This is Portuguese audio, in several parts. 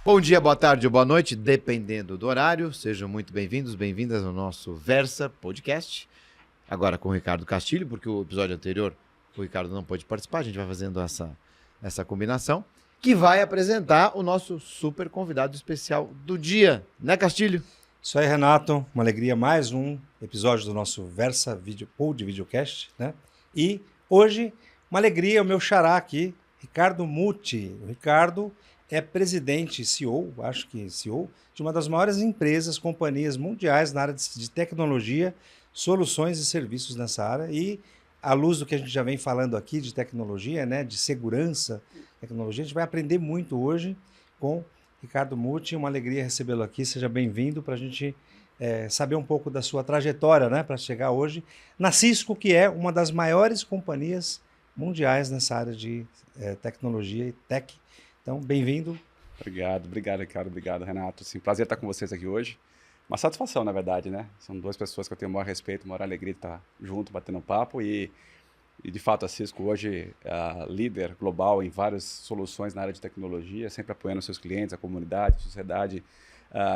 Bom dia, boa tarde ou boa noite, dependendo do horário. Sejam muito bem-vindos, bem-vindas ao nosso Versa Podcast. Agora com o Ricardo Castilho, porque o episódio anterior o Ricardo não pôde participar. A gente vai fazendo essa combinação, que vai apresentar o nosso super convidado especial do dia, né, Castilho? Isso aí, Renato. Uma alegria, mais um episódio do nosso Versa Videocast, né? E hoje, uma alegria, o meu xará aqui, Ricardo Muti. O Ricardo é presidente, CEO, acho que CEO, de uma das maiores empresas, companhias mundiais na área de tecnologia, soluções e serviços nessa área. E, à luz do que a gente já vem falando aqui de tecnologia, né, de segurança, tecnologia, a gente vai aprender muito hoje com Ricardo Muti. Uma alegria recebê-lo aqui. Seja bem-vindo para a gente saber um pouco da sua trajetória, né, para chegar hoje na Cisco, que é uma das maiores companhias mundiais nessa área de tecnologia e tech. Então, bem-vindo. Obrigado, Ricardo. Obrigado, Renato. Sim, prazer estar com vocês aqui hoje. Uma satisfação, na verdade, né? São duas pessoas que eu tenho o maior respeito, a maior alegria de estar junto, batendo um papo. E de fato, a Cisco hoje é líder global em várias soluções na área de tecnologia, sempre apoiando seus clientes, a comunidade, a sociedade,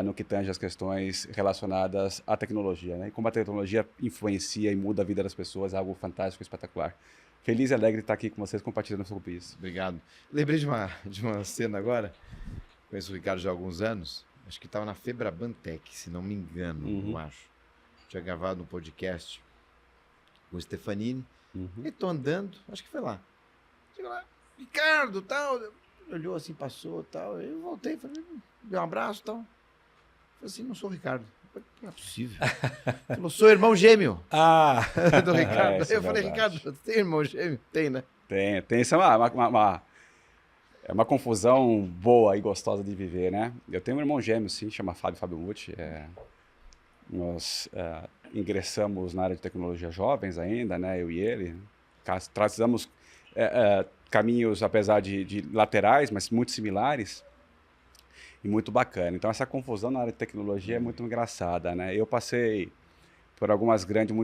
no que tange as questões relacionadas à tecnologia, né? E como a tecnologia influencia e muda a vida das pessoas, é algo fantástico, espetacular. Feliz e alegre de estar aqui com vocês compartilhando sobre isso. Obrigado. Lembrei de uma cena agora. Conheço o Ricardo já há alguns anos. Acho que estava na Febrabantec, se não me engano, eu acho. Tinha gravado um podcast com o Stefanini. E tô andando, acho que foi lá. Chegou lá, Ricardo, tal. Olhou assim, passou, tal. Eu voltei, falei, deu um abraço, tal. Falei assim, não sou o Ricardo. Não é possível. Falou, sou irmão gêmeo. Do Ricardo. Eu falei, Ricardo, você tem irmão gêmeo? Tem, né? Tem. Isso é uma confusão boa e gostosa de viver, né? Eu tenho um irmão gêmeo, sim, chama Fábio Muti. Nós ingressamos na área de tecnologia jovens ainda, né? Eu e ele. Traçamos caminhos, apesar de laterais, mas muito similares. E muito bacana. Então, essa confusão na área de tecnologia é muito engraçada, né? Eu passei por algumas grandes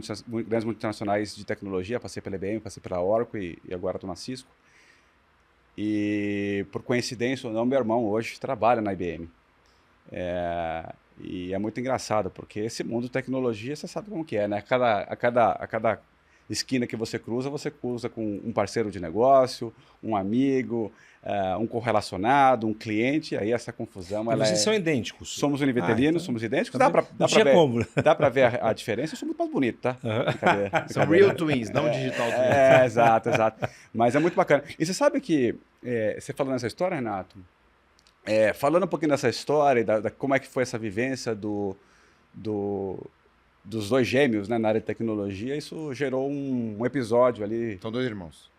multinacionais de tecnologia, passei pela IBM, passei pela Oracle e agora estou na Cisco. E, por coincidência ou não, meu irmão hoje trabalha na IBM. E é muito engraçado, porque esse mundo de tecnologia, você sabe como que é, né? A cada esquina que você cruza com um parceiro de negócio, um amigo, um correlacionado, um cliente, aí essa confusão... E vocês são idênticos? Somos univeterinos, somos idênticos. Dá pra ver a diferença, eu sou muito mais bonito, tá? São real twins, não digital twins. Exato. Mas é muito bacana. E você sabe que, você falando nessa história, Renato, falando um pouquinho dessa história, como é que foi essa vivência dos dois gêmeos, né, na área de tecnologia, isso gerou um episódio ali. São dois irmãos.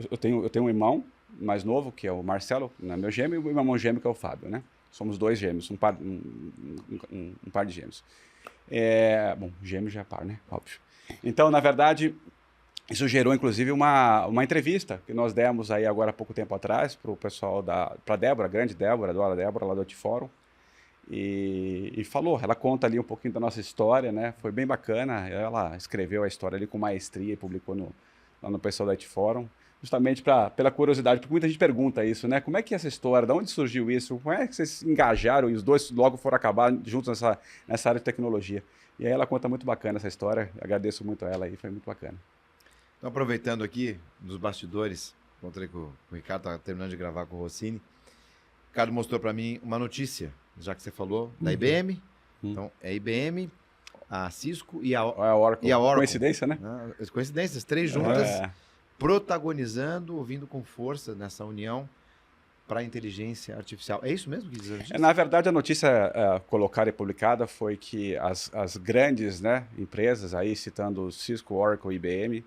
Eu tenho um irmão mais novo, que é o Marcelo, né, meu gêmeo, e o meu irmão gêmeo, que é o Fábio, né? Somos dois gêmeos, um par de gêmeos. Bom, gêmeo já é par, né? Óbvio. Então, na verdade, isso gerou, inclusive, uma entrevista que nós demos aí agora há pouco tempo atrás para o pessoal para a Débora, a grande Débora, a Débora, lá do Etifórum. E falou, ela conta ali um pouquinho da nossa história, né? Foi bem bacana. Ela escreveu a história ali com maestria e publicou lá no pessoal da Etifórum, justamente pela curiosidade, porque muita gente pergunta isso, né? Como é que é essa história? De onde surgiu isso? Como é que vocês se engajaram e os dois logo foram acabar juntos nessa área de tecnologia? E aí ela conta muito bacana essa história. Agradeço muito a ela aí, foi muito bacana. Então, aproveitando aqui, nos bastidores, encontrei com o Ricardo, estava terminando de gravar com o Rossini. O Ricardo mostrou para mim uma notícia, já que você falou, da IBM. Então, é a IBM, a Cisco e a Oracle. Coincidência, né? Coincidências, três juntas, protagonizando, vindo com força nessa união para a inteligência artificial. É isso mesmo que diz a notícia? Na verdade, a notícia colocada e publicada foi que as grandes, né, empresas, aí citando Cisco, Oracle e IBM,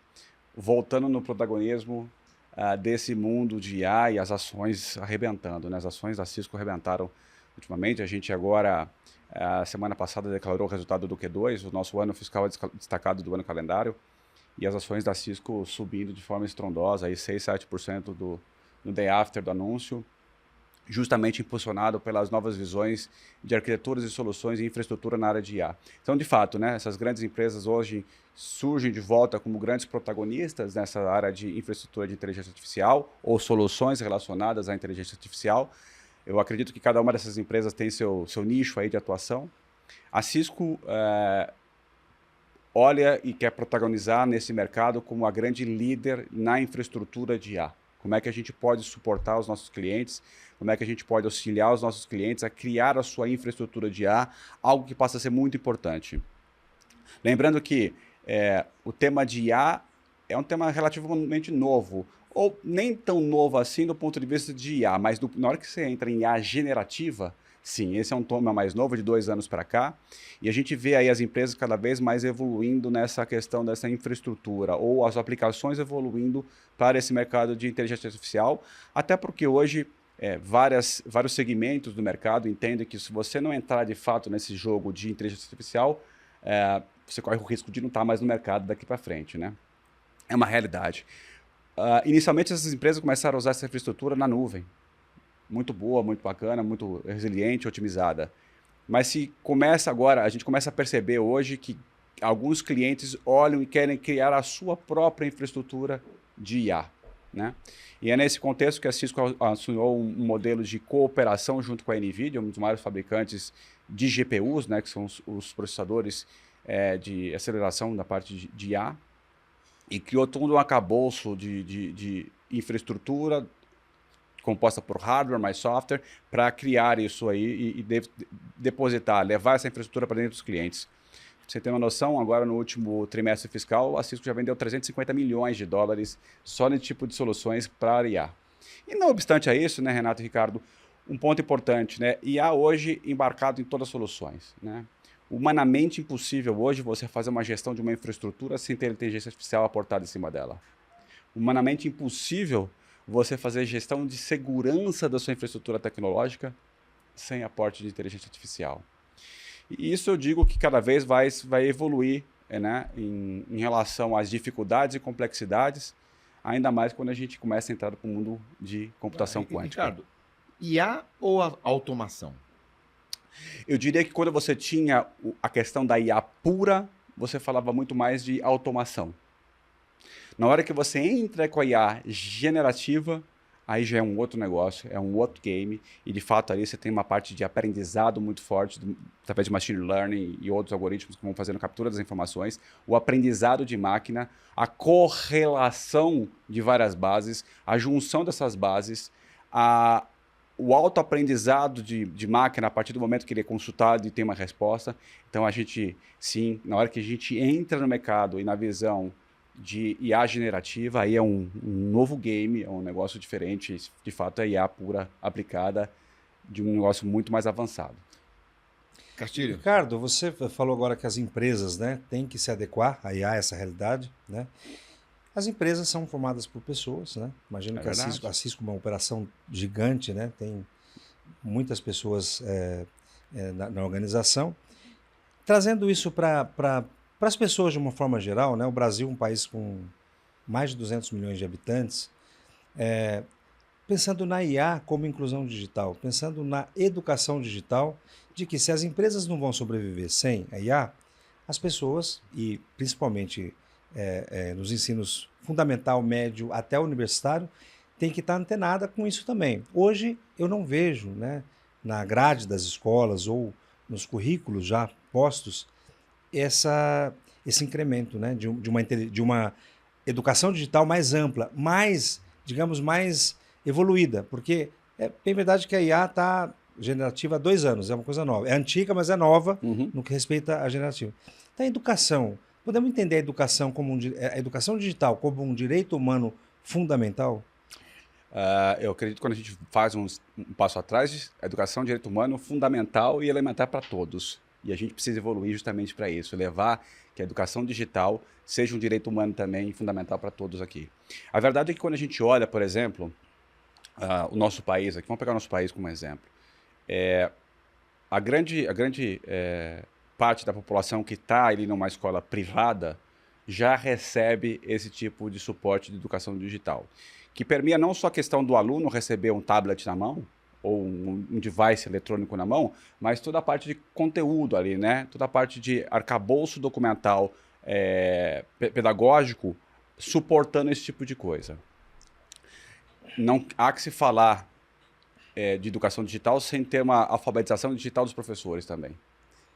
voltando no protagonismo desse mundo de IA e as ações arrebentando, né? As ações da Cisco arrebentaram ultimamente. A gente agora, semana passada, declarou o resultado do Q2, o nosso ano fiscal destacado do ano calendário, e as ações da Cisco subindo de forma estrondosa, aí 6, 7% no day after do anúncio, justamente impulsionado pelas novas visões de arquiteturas e soluções e infraestrutura na área de IA. Então, de fato, né, essas grandes empresas hoje surgem de volta como grandes protagonistas nessa área de infraestrutura de inteligência artificial ou soluções relacionadas à inteligência artificial, Eu acredito que cada uma dessas empresas tem seu nicho aí de atuação. A Cisco olha e quer protagonizar nesse mercado como a grande líder na infraestrutura de IA. Como é que a gente pode suportar os nossos clientes, como é que a gente pode auxiliar os nossos clientes a criar a sua infraestrutura de IA, algo que passa a ser muito importante. Lembrando que o tema de IA é um tema relativamente novo, ou nem tão novo assim do ponto de vista de IA, mas na hora que você entra em IA generativa, sim, esse é um tema mais novo, de 2 anos para cá, e a gente vê aí as empresas cada vez mais evoluindo nessa questão dessa infraestrutura, ou as aplicações evoluindo para esse mercado de inteligência artificial, até porque hoje vários segmentos do mercado entendem que se você não entrar de fato nesse jogo de inteligência artificial, você corre o risco de não estar mais no mercado daqui para frente, né? É uma realidade. Inicialmente, essas empresas começaram a usar essa infraestrutura na nuvem. Muito boa, muito bacana, muito resiliente, otimizada. Mas a gente começa a perceber hoje que alguns clientes olham e querem criar a sua própria infraestrutura de IA, né? E é nesse contexto que a Cisco assinou um modelo de cooperação junto com a NVIDIA, um dos maiores fabricantes de GPUs, né, que são os processadores de aceleração da parte de IA, e criou todo um arcabouço de infraestrutura composta por hardware mais software para criar isso aí e depositar, levar essa infraestrutura para dentro dos clientes. Pra você ter uma noção, agora no último trimestre fiscal, a Cisco já vendeu 350 milhões de dólares só nesse tipo de soluções para IA. E não obstante a isso, né, Renato e Ricardo, um ponto importante, né, IA hoje embarcado em todas as soluções, né? Humanamente impossível hoje você fazer uma gestão de uma infraestrutura sem ter inteligência artificial aportada em cima dela. Humanamente impossível você fazer gestão de segurança da sua infraestrutura tecnológica sem aporte de inteligência artificial. E isso eu digo que cada vez vai evoluir, né, em relação às dificuldades e complexidades, ainda mais quando a gente começa a entrar para o mundo de computação quântica. Ricardo, IA ou automação? Eu diria que quando você tinha a questão da IA pura, você falava muito mais de automação. Na hora que você entra com a IA generativa, aí já é um outro negócio, é um outro game, e de fato ali você tem uma parte de aprendizado muito forte, através de machine learning e outros algoritmos que vão fazendo captura das informações, o aprendizado de máquina, a correlação de várias bases, a junção dessas bases, o autoaprendizado de máquina a partir do momento que ele é consultado e tem uma resposta. Então a gente, sim, na hora que a gente entra no mercado e na visão de IA generativa, aí é um novo game, é um negócio diferente, de fato é IA pura aplicada de um negócio muito mais avançado. Castilho. Ricardo, você falou agora que as empresas, né, têm que se adequar a IA, essa realidade, né? As empresas são formadas por pessoas, né? Imagino que a Cisco é uma operação gigante, né? Tem muitas pessoas na organização. Trazendo isso para as pessoas de uma forma geral, né? O Brasil é um país com mais de 200 milhões de habitantes. Pensando na IA como inclusão digital, pensando na educação digital, de que se as empresas não vão sobreviver sem a IA, as pessoas, e principalmente nos ensinos fundamental, médio até universitário, tem que estar antenada com isso também. Hoje eu não vejo, né, na grade das escolas ou nos currículos já postos esse incremento, né, de uma educação digital mais ampla, mais, digamos, mais evoluída, porque é bem verdade que a IA está generativa há 2 anos, é uma coisa nova. É antiga, mas é nova no que respeita à generativa. Então, a educação, podemos entender a educação a educação digital como um direito humano fundamental? Eu acredito que quando a gente faz um passo atrás, a educação é um direito humano fundamental e elementar para todos. E a gente precisa evoluir justamente para isso, levar que a educação digital seja um direito humano também fundamental para todos aqui. A verdade é que quando a gente olha, por exemplo, o nosso país aqui, vamos pegar o nosso país como exemplo, a grande parte da população que está ali numa escola privada já recebe esse tipo de suporte de educação digital, que permeia não só a questão do aluno receber um tablet na mão, ou um device eletrônico na mão, mas toda a parte de conteúdo ali, né? Toda a parte de arcabouço documental pedagógico suportando esse tipo de coisa. Não há que se falar de educação digital sem ter uma alfabetização digital dos professores também.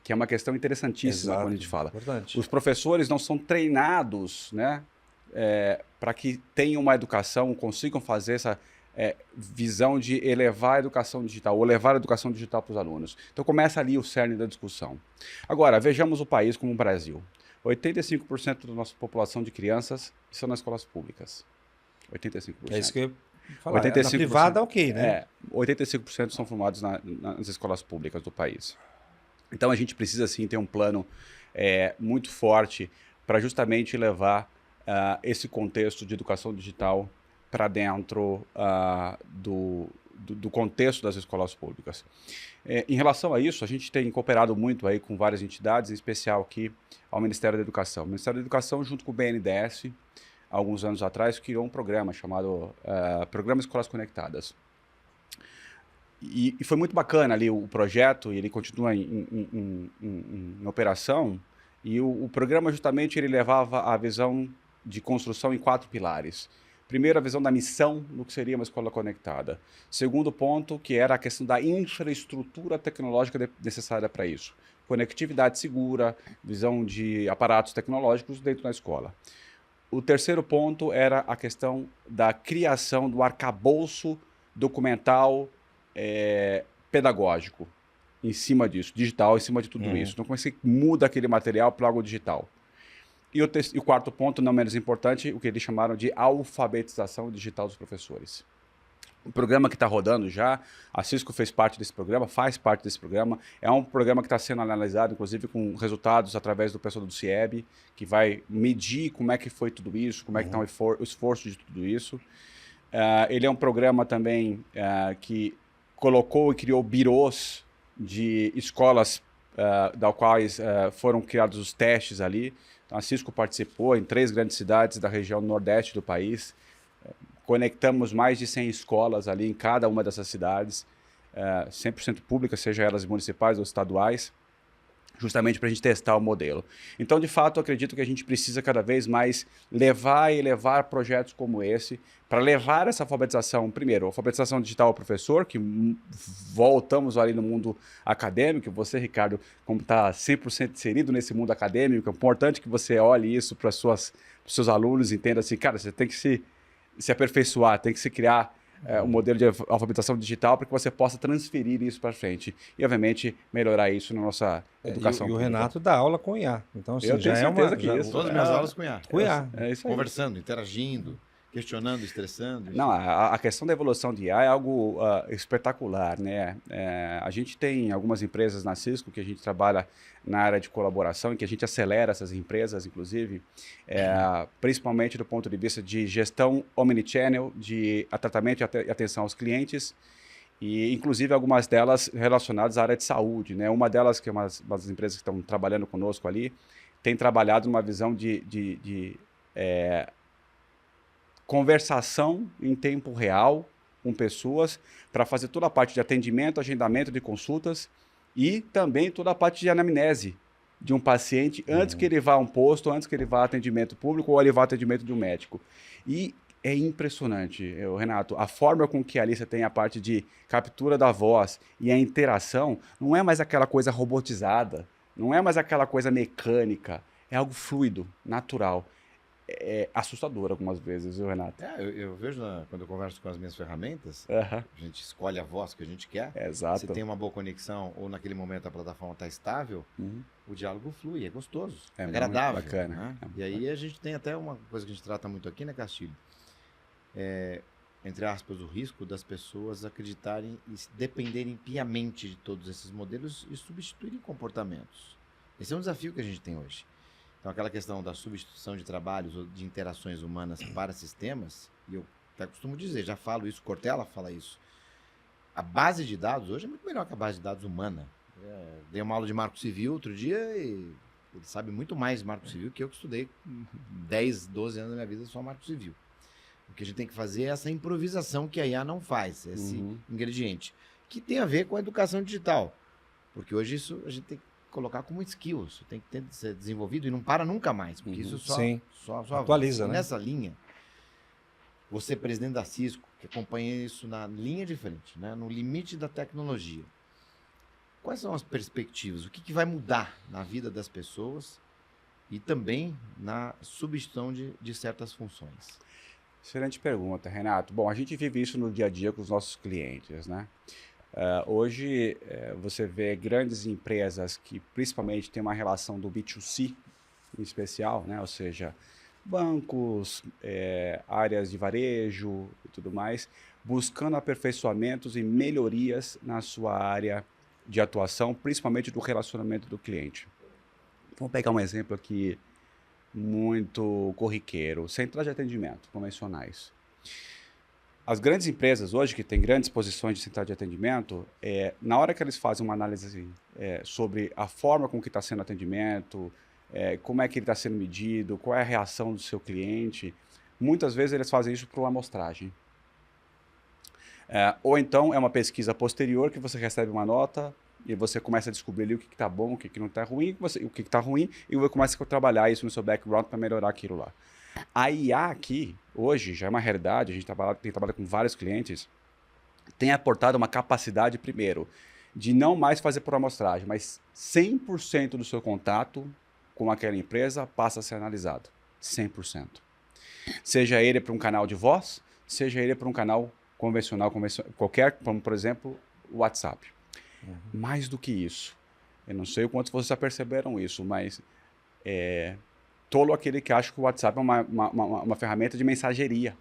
Que é uma questão interessantíssima quando a gente fala. Importante. Os professores não são treinados, né, para que tenham uma educação, consigam fazer essa visão de elevar a educação digital, ou levar a educação digital para os alunos. Então começa ali o cerne da discussão. Agora, vejamos o país como o Brasil. 85% da nossa população de crianças estão nas escolas públicas. 85%. É isso que eu ia falar. 85%, Na privada, ok, né? 85% são formados nas escolas públicas do país. Então a gente precisa sim ter um plano muito forte para justamente levar esse contexto de educação digital para dentro do contexto das escolas públicas. Em relação a isso, a gente tem cooperado muito aí com várias entidades, em especial aqui ao Ministério da Educação. O Ministério da Educação, junto com o BNDES, há alguns anos atrás, criou um programa chamado Programa Escolas Conectadas. E foi muito bacana ali o projeto, e ele continua em operação, e o programa justamente ele levava a visão de construção em 4 pilares. Primeiro, a visão da missão do que seria uma escola conectada. Segundo ponto, que era a questão da infraestrutura tecnológica necessária para isso. Conectividade segura, visão de aparatos tecnológicos dentro da escola. O terceiro ponto era a questão da criação do arcabouço documental pedagógico em cima disso, digital em cima de tudo isso. Então, como você muda aquele material para algo digital? E o quarto ponto, não menos importante, o que eles chamaram de alfabetização digital dos professores. O programa que está rodando já, a Cisco fez parte desse programa, faz parte desse programa. É um programa que está sendo analisado, inclusive, com resultados através do pessoal do CIEB, que vai medir como é que foi tudo isso, como é que está o esforço de tudo isso. Ele é um programa também que colocou e criou birôs de escolas da quais foram criados os testes ali. Então, a Cisco participou em 3 grandes cidades da região nordeste do país. Conectamos mais de 100 escolas ali em cada uma dessas cidades, 100% públicas, seja elas municipais ou estaduais, justamente para a gente testar o modelo. Então, de fato, eu acredito que a gente precisa cada vez mais levar projetos como esse, para levar essa alfabetização, primeiro, alfabetização digital ao professor, que voltamos ali no mundo acadêmico. Você, Ricardo, como está 100% inserido nesse mundo acadêmico, é importante que você olhe isso para os seus alunos e entenda assim, cara, você tem que se aperfeiçoar, tem que se criar um modelo de alfabetização digital para que você possa transferir isso para frente e, obviamente, melhorar isso na nossa educação E o pública. Renato dá aula com IA. Então, assim, Eu já tenho é certeza uma... que isso. Todas as minhas aulas com IA. Com IA. É isso aí. Conversando, interagindo, questionando, estressando. Não, a questão da evolução de IA é algo espetacular, né? A gente tem algumas empresas na Cisco que a gente trabalha na área de colaboração e que a gente acelera essas empresas, inclusive, principalmente do ponto de vista de gestão omnichannel, de tratamento e atenção aos clientes, e inclusive algumas delas relacionadas à área de saúde, né? Uma delas, que é uma das empresas que estão trabalhando conosco ali, tem trabalhado numa visão de conversação em tempo real com pessoas para fazer toda a parte de atendimento, agendamento de consultas e também toda a parte de anamnese de um paciente antes que ele vá a um posto, antes que ele vá a atendimento público ou ele vá a atendimento de um médico. E é impressionante, Renato, a forma com que ali você tem a parte de captura da voz e a interação não é mais aquela coisa robotizada, não é mais aquela coisa mecânica, é algo fluido, natural. É assustador algumas vezes, viu, Renato? Eu vejo quando eu converso com as minhas ferramentas, Uhum. a gente escolhe a voz que a gente quer. Exato. Se tem uma boa conexão ou naquele momento a plataforma está estável, o diálogo flui, é gostoso, É muito agradável. bacana, Né? é muito E aí a gente tem até uma coisa que a gente trata muito aqui, né, Castilho? Entre aspas, o risco das pessoas acreditarem e dependerem piamente de todos esses modelos e substituírem comportamentos. Esse é um desafio que a gente tem hoje. Então, aquela questão da substituição de trabalhos ou de interações humanas para sistemas, e eu até costumo dizer, já falo isso, Cortella fala isso, a base de dados hoje é muito melhor que a base de dados humana. Dei uma aula de marco civil outro dia e ele sabe muito mais de marco civil que eu, que estudei 10, 12 anos da minha vida só marco civil. O que a gente tem que fazer é essa improvisação que a IA não faz, esse ingrediente, que tem a ver com a educação digital. Porque hoje isso a gente tem que colocar como skill, isso tem que ser desenvolvido e não para nunca mais, porque isso só Sim. só Atualiza, avança. E né? nessa linha, você, presidente da Cisco, que acompanha isso na linha de frente, né? No limite da tecnologia. Quais são as perspectivas? O que vai mudar na vida das pessoas e também na substituição de certas funções? Excelente pergunta, Renato. Bom, a gente vive isso no dia a dia com os nossos clientes, né? Hoje, você vê grandes empresas que principalmente têm uma relação do B2C em especial, né? Ou seja, bancos, áreas de varejo e tudo mais, buscando aperfeiçoamentos e melhorias na sua área de atuação, principalmente do relacionamento do cliente. Vamos pegar um exemplo aqui muito corriqueiro, centrais de atendimento convencionais. As grandes empresas hoje, que têm grandes posições de central de atendimento, na hora que eles fazem uma análise sobre a forma com que está sendo o atendimento, como é que ele está sendo medido, qual é a reação do seu cliente, muitas vezes eles fazem isso por amostragem. Ou então é uma pesquisa posterior que você recebe uma nota e você começa a descobrir ali o que está bom, o que não está ruim, o que está ruim, e você começa a trabalhar isso no seu background para melhorar aquilo lá. A IA aqui, hoje, já é uma realidade, a gente tem trabalhado com vários clientes, tem aportado uma capacidade, primeiro, de não mais fazer por amostragem, mas 100% do seu contato com aquela empresa passa a ser analisado. 100%. Seja ele para um canal de voz, seja ele para um canal convencional, qualquer, como por exemplo, o WhatsApp. Mais do que isso, eu não sei o quanto vocês já perceberam isso, mas tolo aquele que acha que o WhatsApp é uma ferramenta de mensageria.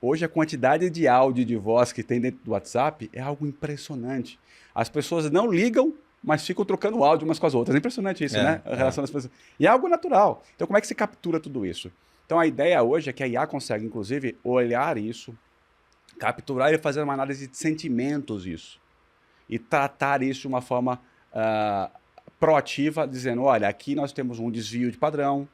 Hoje a quantidade de áudio e de voz que tem dentro do WhatsApp é algo impressionante. As pessoas não ligam, mas ficam trocando áudio umas com as outras. É impressionante isso, né? A relação das pessoas. E é algo natural. Então como é que se captura tudo isso? Então a ideia hoje é que a IA consegue, inclusive, olhar isso, capturar e fazer uma análise de sentimentos disso. E tratar isso de uma forma proativa, dizendo, olha, aqui nós temos um desvio de padrão,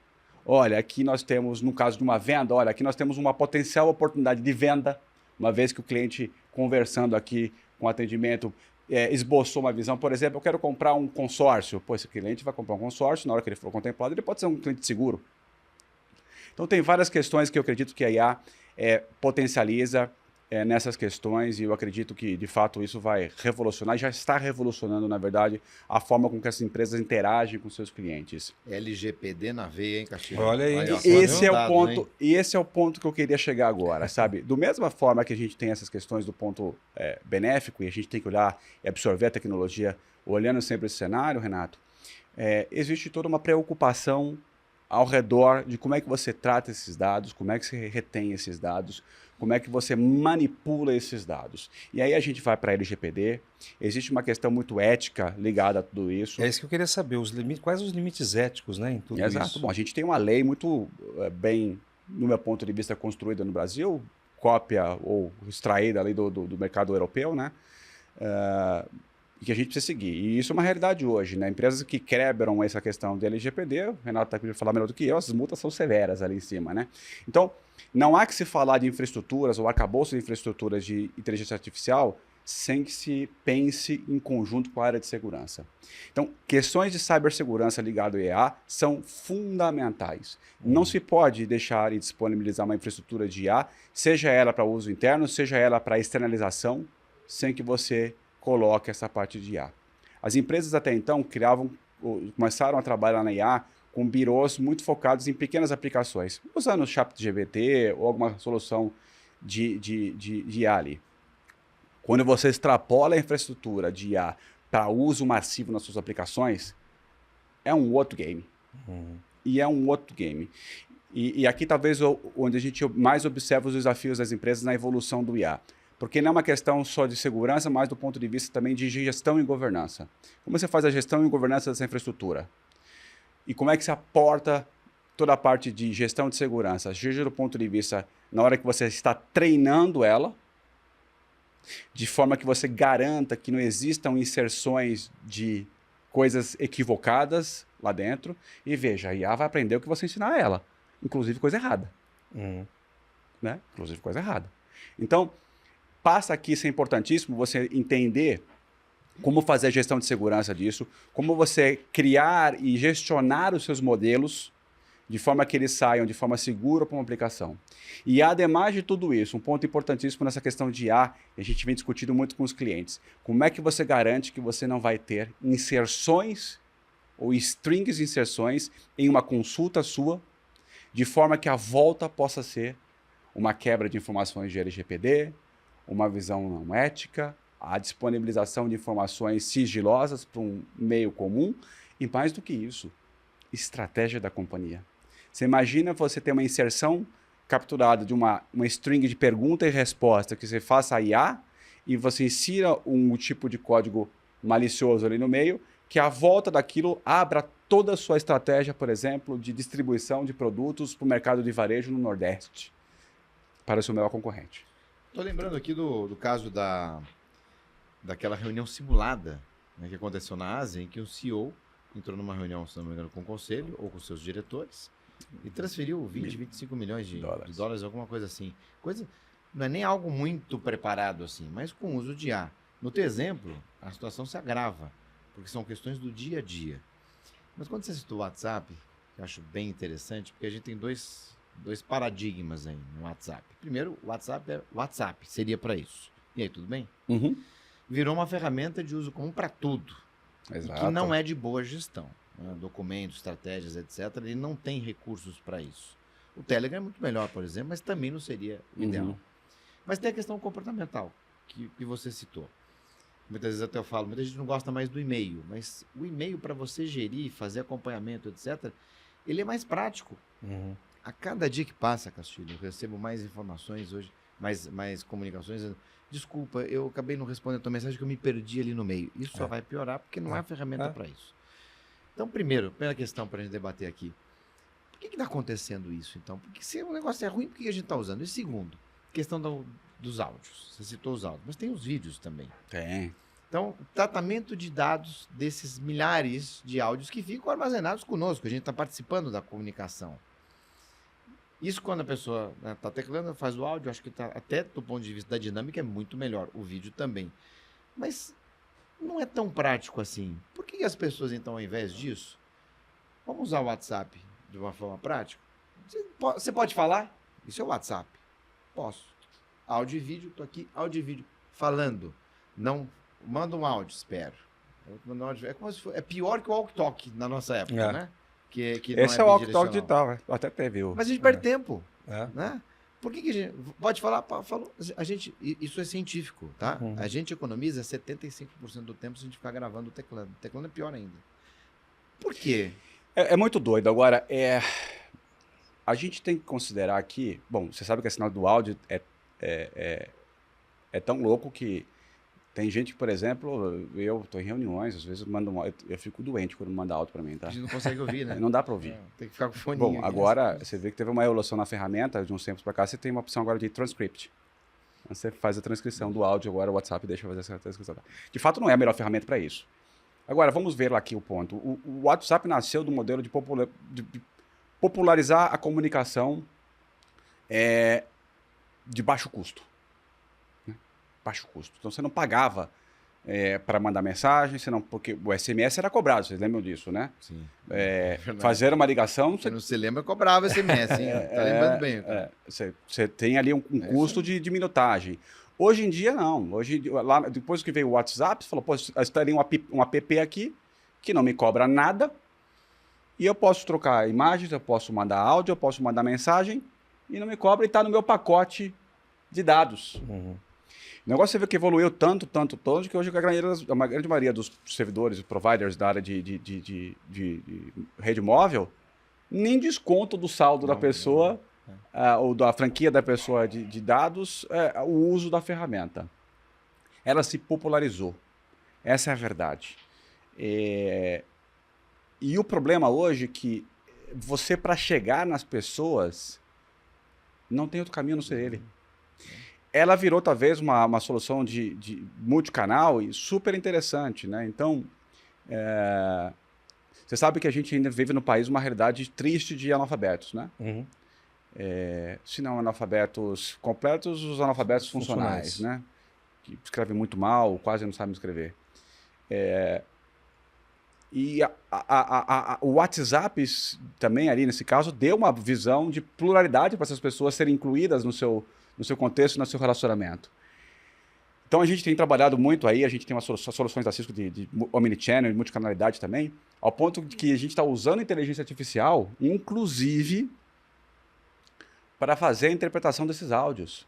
olha, aqui nós temos, no caso de uma venda, olha, aqui nós temos uma potencial oportunidade de venda, uma vez que o cliente, conversando aqui com o atendimento, esboçou uma visão, por exemplo, eu quero comprar um consórcio. Pô, esse cliente vai comprar um consórcio, na hora que ele for contemplado, ele pode ser um cliente seguro. Então tem várias questões que eu acredito que a IA potencializa nessas questões, e eu acredito que, de fato, isso vai revolucionar, já está revolucionando, na verdade, a forma com que as empresas interagem com seus clientes. LGPD na veia, hein, Castilho? Olha aí. Esse é o ponto, e esse é o ponto que eu queria chegar agora, sabe? Do mesma forma que a gente tem essas questões do ponto benéfico, e a gente tem que olhar e absorver a tecnologia, olhando sempre esse cenário, Renato, existe toda uma preocupação ao redor de como é que você trata esses dados, como é que você retém esses dados, como é que você manipula esses dados. E aí a gente vai para a LGPD, existe uma questão muito ética ligada a tudo isso. É isso que eu queria saber, quais os limites éticos, né, em tudo isso? Exato. Bom, a gente tem uma lei muito bem, no meu ponto de vista, construída no Brasil, cópia ou extraída ali do mercado europeu, né? Que a gente precisa seguir. E isso é uma realidade hoje, né? Empresas que quebram essa questão do LGPD, o Renato está aqui para falar melhor do que eu, as multas são severas ali em cima, né? Então, não há que se falar de infraestruturas ou arcabouço de infraestruturas de inteligência artificial sem que se pense em conjunto com a área de segurança. Então, questões de cibersegurança ligado ao IA são fundamentais. Não se pode deixar e disponibilizar uma infraestrutura de IA, seja ela para uso interno, seja ela para externalização, sem que você coloque essa parte de IA. As empresas até então começaram a trabalhar na IA com birôs muito focados em pequenas aplicações, usando o ChatGPT ou alguma solução de IA ali. Quando você extrapola a infraestrutura de IA para uso massivo nas suas aplicações, é um outro game. E é um outro game. E aqui talvez onde a gente mais observa os desafios das empresas na evolução do IA. Porque não é uma questão só de segurança, mas do ponto de vista também de gestão e governança. Como você faz a gestão e governança dessa infraestrutura? E como é que se aporta toda a parte de gestão de segurança? Seja do ponto de vista, na hora que você está treinando ela, de forma que você garanta que não existam inserções de coisas equivocadas lá dentro. E veja, a IA vai aprender o que você ensinar a ela, inclusive coisa errada. Né? Inclusive coisa errada. Então, passa aqui, isso é importantíssimo, você entender como fazer a gestão de segurança disso, como você criar e gestionar os seus modelos de forma que eles saiam de forma segura para uma aplicação. E ademais de tudo isso, um ponto importantíssimo nessa questão de IA, a gente vem discutindo muito com os clientes, como é que você garante que você não vai ter inserções ou strings de inserções em uma consulta sua, de forma que a volta possa ser uma quebra de informações de LGPD, uma visão não ética, a disponibilização de informações sigilosas para um meio comum e mais do que isso, estratégia da companhia. Você imagina você ter uma inserção capturada de uma string de pergunta e resposta que você faça a IA e você insira um tipo de código malicioso ali no meio, que a volta daquilo abra toda a sua estratégia, por exemplo, de distribuição de produtos para o mercado de varejo no Nordeste, para o seu maior concorrente. Estou lembrando aqui do caso daquela reunião simulada, né, que aconteceu na Ásia, em que o CEO entrou numa reunião, se não me engano, com o conselho ou com seus diretores e transferiu 25 milhões de dólares, alguma coisa assim. Não é nem algo muito preparado assim, mas com o uso de IA. No teu exemplo, a situação se agrava, porque são questões do dia a dia. Mas quando você citou o WhatsApp, eu acho bem interessante, porque a gente tem dois paradigmas aí no WhatsApp. Primeiro, o WhatsApp é WhatsApp, seria para isso. E aí, tudo bem? Uhum. Virou uma ferramenta de uso comum para tudo. Exato. Que não é de boa gestão. Né? Documentos, estratégias, etc. Ele não tem recursos para isso. O Telegram é muito melhor, por exemplo, mas também não seria o ideal. Mas tem a questão comportamental, que você citou. Muitas vezes até eu falo, muita gente não gosta mais do e-mail, mas o e-mail para você gerir, fazer acompanhamento, etc., ele é mais prático. A cada dia que passa, Castilho, eu recebo mais informações hoje, mais comunicações. Desculpa, eu acabei não respondendo a tua mensagem que eu me perdi ali no meio. Isso só vai piorar porque não há ferramenta para isso. Então, primeira questão para a gente debater aqui. Por que está acontecendo isso, então? Porque se o negócio é ruim, por que a gente está usando? E segundo, questão dos áudios. Você citou os áudios, mas tem os vídeos também. Tem. Então, tratamento de dados desses milhares de áudios que ficam armazenados conosco. A gente está participando da comunicação. Isso quando a pessoa está teclando, faz o áudio, acho que até do ponto de vista da dinâmica é muito melhor. O vídeo também. Mas não é tão prático assim. Por que as pessoas, então, ao invés disso, vamos usar o WhatsApp de uma forma prática? Você pode falar? Isso é o WhatsApp. Posso. Áudio e vídeo, estou aqui, áudio e vídeo. Falando. Não, manda um áudio, espero. É como se fosse, é pior que o walk-talk na nossa época, né? Que esse é o walk-talk digital, né? Até teve o... Mas a gente perde tempo, né? Por que a gente... Pode falar, falou, a gente... Isso é científico, tá? A gente economiza 75% do tempo se a gente ficar gravando o teclado. O teclado é pior ainda. Por quê? É muito doido. Agora, a gente tem que considerar aqui... Bom, você sabe que a sinal do áudio é tão louco que tem gente que, por exemplo, eu estou em reuniões, às vezes eu fico doente quando manda áudio para mim, tá? A gente não consegue ouvir, né? Não dá para ouvir. Tem que ficar com o fone. Bom, agora você vê que teve uma evolução na ferramenta, de uns tempos para cá, você tem uma opção agora de transcript. Você faz a transcrição do áudio, agora o WhatsApp deixa fazer essa transcrição. De fato, não é a melhor ferramenta para isso. Agora, vamos ver lá aqui o ponto. O WhatsApp nasceu do modelo de popularizar a comunicação de baixo custo. Baixo custo. Então você não pagava para mandar mensagem, porque o SMS era cobrado, vocês lembram disso, né? Sim. Fazer uma ligação... Você não se lembra, cobrava SMS, hein? Tá lembrando bem. Você tem ali um custo de minutagem. Hoje em dia, não. Lá, depois que veio o WhatsApp, você falou, pô, tem um app aqui que não me cobra nada e eu posso trocar imagens, eu posso mandar áudio, eu posso mandar mensagem e não me cobra e está no meu pacote de dados. O negócio você vê que evoluiu tanto, que hoje a grande maioria dos servidores, providers da área de rede móvel, nem desconto do saldo da pessoa ou da franquia da pessoa de dados o uso da ferramenta. Ela se popularizou. Essa é a verdade. E o problema hoje é que você, para chegar nas pessoas, não tem outro caminho a não ser ele. Ela virou, talvez, uma solução de multicanal e super interessante, né? Então, você sabe que a gente ainda vive no país uma realidade triste de analfabetos, né? Se não analfabetos completos, os analfabetos funcionais, né? Que escrevem muito mal, quase não sabem escrever. E o WhatsApp também, ali nesse caso, deu uma visão de pluralidade para essas pessoas serem incluídas no seu contexto, no seu relacionamento. Então a gente tem trabalhado muito aí, a gente tem umas soluções da Cisco de omnichannel, de multicanalidade também, ao ponto de que a gente está usando inteligência artificial, inclusive, para fazer a interpretação desses áudios.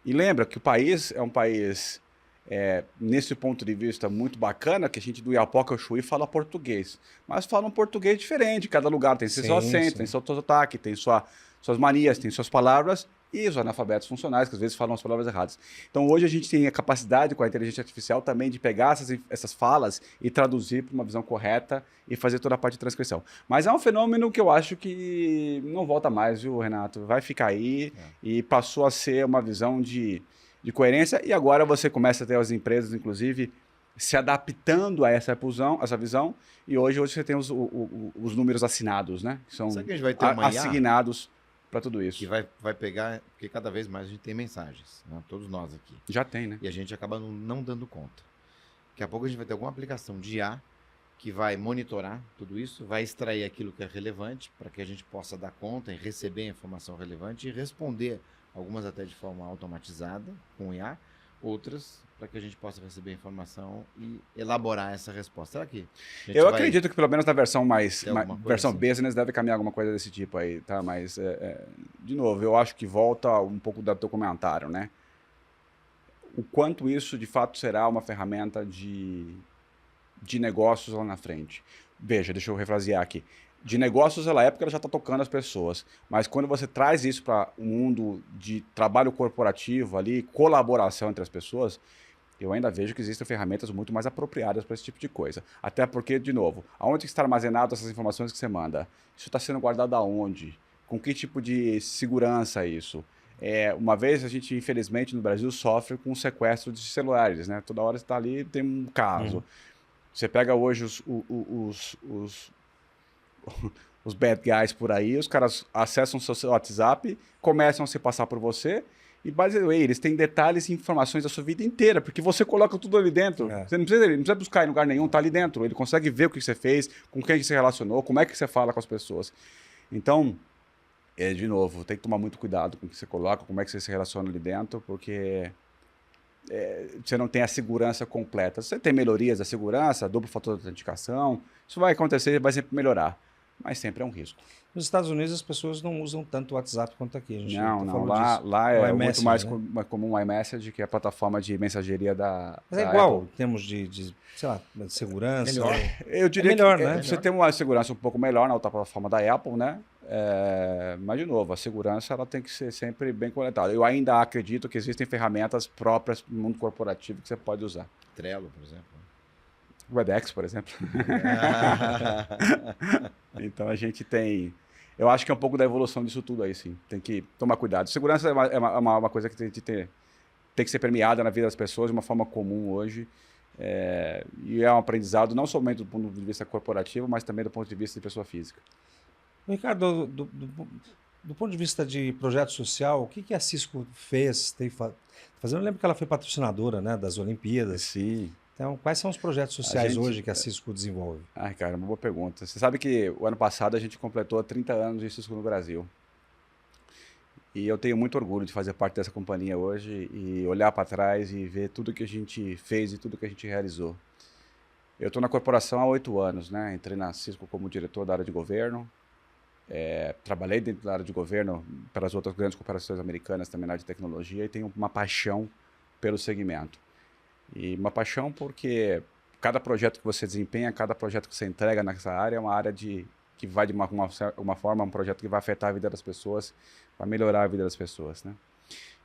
E lembra que o país é um país, nesse ponto de vista, muito bacana, que a gente do Iapoca ao Chuí fala português, mas fala um português diferente, cada lugar tem seu acento, tem seu sotaque, tem suas manias, tem suas palavras, e os analfabetos funcionais, que às vezes falam as palavras erradas. Então hoje a gente tem a capacidade com a inteligência artificial também de pegar essas falas e traduzir para uma visão correta e fazer toda a parte de transcrição. Mas é um fenômeno que eu acho que não volta mais, viu, Renato? Vai ficar aí e passou a ser uma visão de coerência, e agora você começa a ter as empresas, inclusive, se adaptando a essa visão, e hoje você tem os números assinados, né? Que são Sabe que a gente vai ter uma IA assignados para tudo isso. que vai pegar, porque cada vez mais a gente tem mensagens, né? Todos nós aqui. Já tem, né? E a gente acaba não dando conta. Daqui a pouco a gente vai ter alguma aplicação de IA que vai monitorar tudo isso, vai extrair aquilo que é relevante para que a gente possa dar conta e receber a informação relevante e responder, algumas até de forma automatizada com IA, outras para que a gente possa receber a informação e elaborar essa resposta. Será que a gente Eu vai acredito que pelo menos na versão ter alguma coisa versão assim? business deve caminhar alguma coisa desse tipo aí, tá? Mas, de novo, eu acho que volta um pouco do teu comentário, né? O quanto isso de fato será uma ferramenta de negócios lá na frente. Veja, deixa eu refrasear aqui. De negócios, na época, ela já está tocando as pessoas. Mas quando você traz isso para o mundo de trabalho corporativo ali, colaboração entre as pessoas, eu ainda vejo que existem ferramentas muito mais apropriadas para esse tipo de coisa. Até porque, de novo, aonde está armazenado essas informações que você manda? Isso está sendo guardado aonde? Com que tipo de segurança isso? Uma vez a gente, infelizmente, no Brasil, sofre com o sequestro de celulares, né? Toda hora você está ali, tem um caso. Você pega hoje os bad guys por aí, os caras acessam seu WhatsApp, começam a se passar por você, e, by the way, eles têm detalhes e informações da sua vida inteira, porque você coloca tudo ali dentro. Você não precisa buscar em lugar nenhum, tá ali dentro. Ele consegue ver o que você fez, com quem você relacionou, como é que você fala com as pessoas. Então, de novo, tem que tomar muito cuidado com o que você coloca, como é que você se relaciona ali dentro, porque você não tem a segurança completa. Você tem melhorias da segurança, duplo fator de autenticação, isso vai acontecer, vai sempre melhorar. Mas sempre é um risco. Nos Estados Unidos as pessoas não usam tanto o WhatsApp quanto aqui. A gente Não. Lá é muito mais comum o iMessage, que é a plataforma de mensageria da Mas é igual, em termos de sei lá, de segurança. Melhor. Eu diria melhor, que né? você tem uma segurança um pouco melhor na outra plataforma da Apple, né? Mas, de novo, a segurança ela tem que ser sempre bem coletada. Eu ainda acredito que existem ferramentas próprias no mundo corporativo que você pode usar. Trello, por exemplo. WebEx, por exemplo. Então a gente tem... Eu acho que é um pouco da evolução disso tudo aí, sim. Tem que tomar cuidado. Segurança é uma coisa que tem que ser premiada na vida das pessoas de uma forma comum hoje. E é um aprendizado não somente do ponto de vista corporativo, mas também do ponto de vista de pessoa física. Ricardo, do ponto de vista de projeto social, o que a Cisco fez? Eu lembro que ela foi patrocinadora, né, das Olimpíadas. Sim. Então, quais são os projetos sociais hoje que a Cisco desenvolve? Cara, uma boa pergunta. Você sabe que o ano passado a gente completou 30 anos de Cisco no Brasil. E eu tenho muito orgulho de fazer parte dessa companhia hoje e olhar para trás e ver tudo que a gente fez e tudo que a gente realizou. Eu estou na corporação há 8 anos, né? Entrei na Cisco como diretor da área de governo. Trabalhei dentro da área de governo para as outras grandes corporações americanas também na área de tecnologia e tenho uma paixão pelo segmento. E uma paixão porque cada projeto que você desempenha, cada projeto que você entrega nessa área é uma área que vai de uma forma, um projeto que vai afetar a vida das pessoas, vai melhorar a vida das pessoas, né?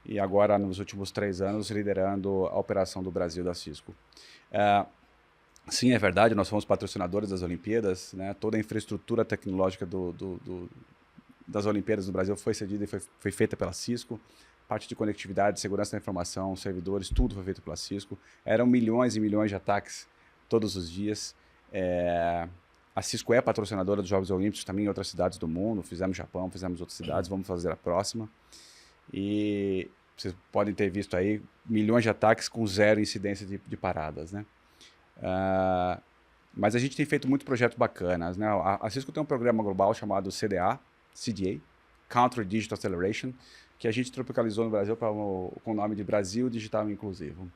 E agora, nos últimos 3 anos, liderando a operação do Brasil da Cisco. Sim, é verdade, nós fomos patrocinadores das Olimpíadas, né? Toda a infraestrutura tecnológica das Olimpíadas no Brasil foi cedida e foi feita pela Cisco. Parte de conectividade, segurança da informação, servidores, tudo foi feito pela Cisco. Eram milhões e milhões de ataques todos os dias. A Cisco é patrocinadora dos Jogos Olímpicos também em outras cidades do mundo. Fizemos Japão, fizemos outras cidades, vamos fazer a próxima. E vocês podem ter visto aí milhões de ataques com 0 incidência de paradas, né? Mas a gente tem feito muitos projetos bacanas, né? A Cisco tem um programa global chamado CDA, Country Digital Acceleration, que a gente tropicalizou no Brasil com o nome de Brasil Digital Inclusivo.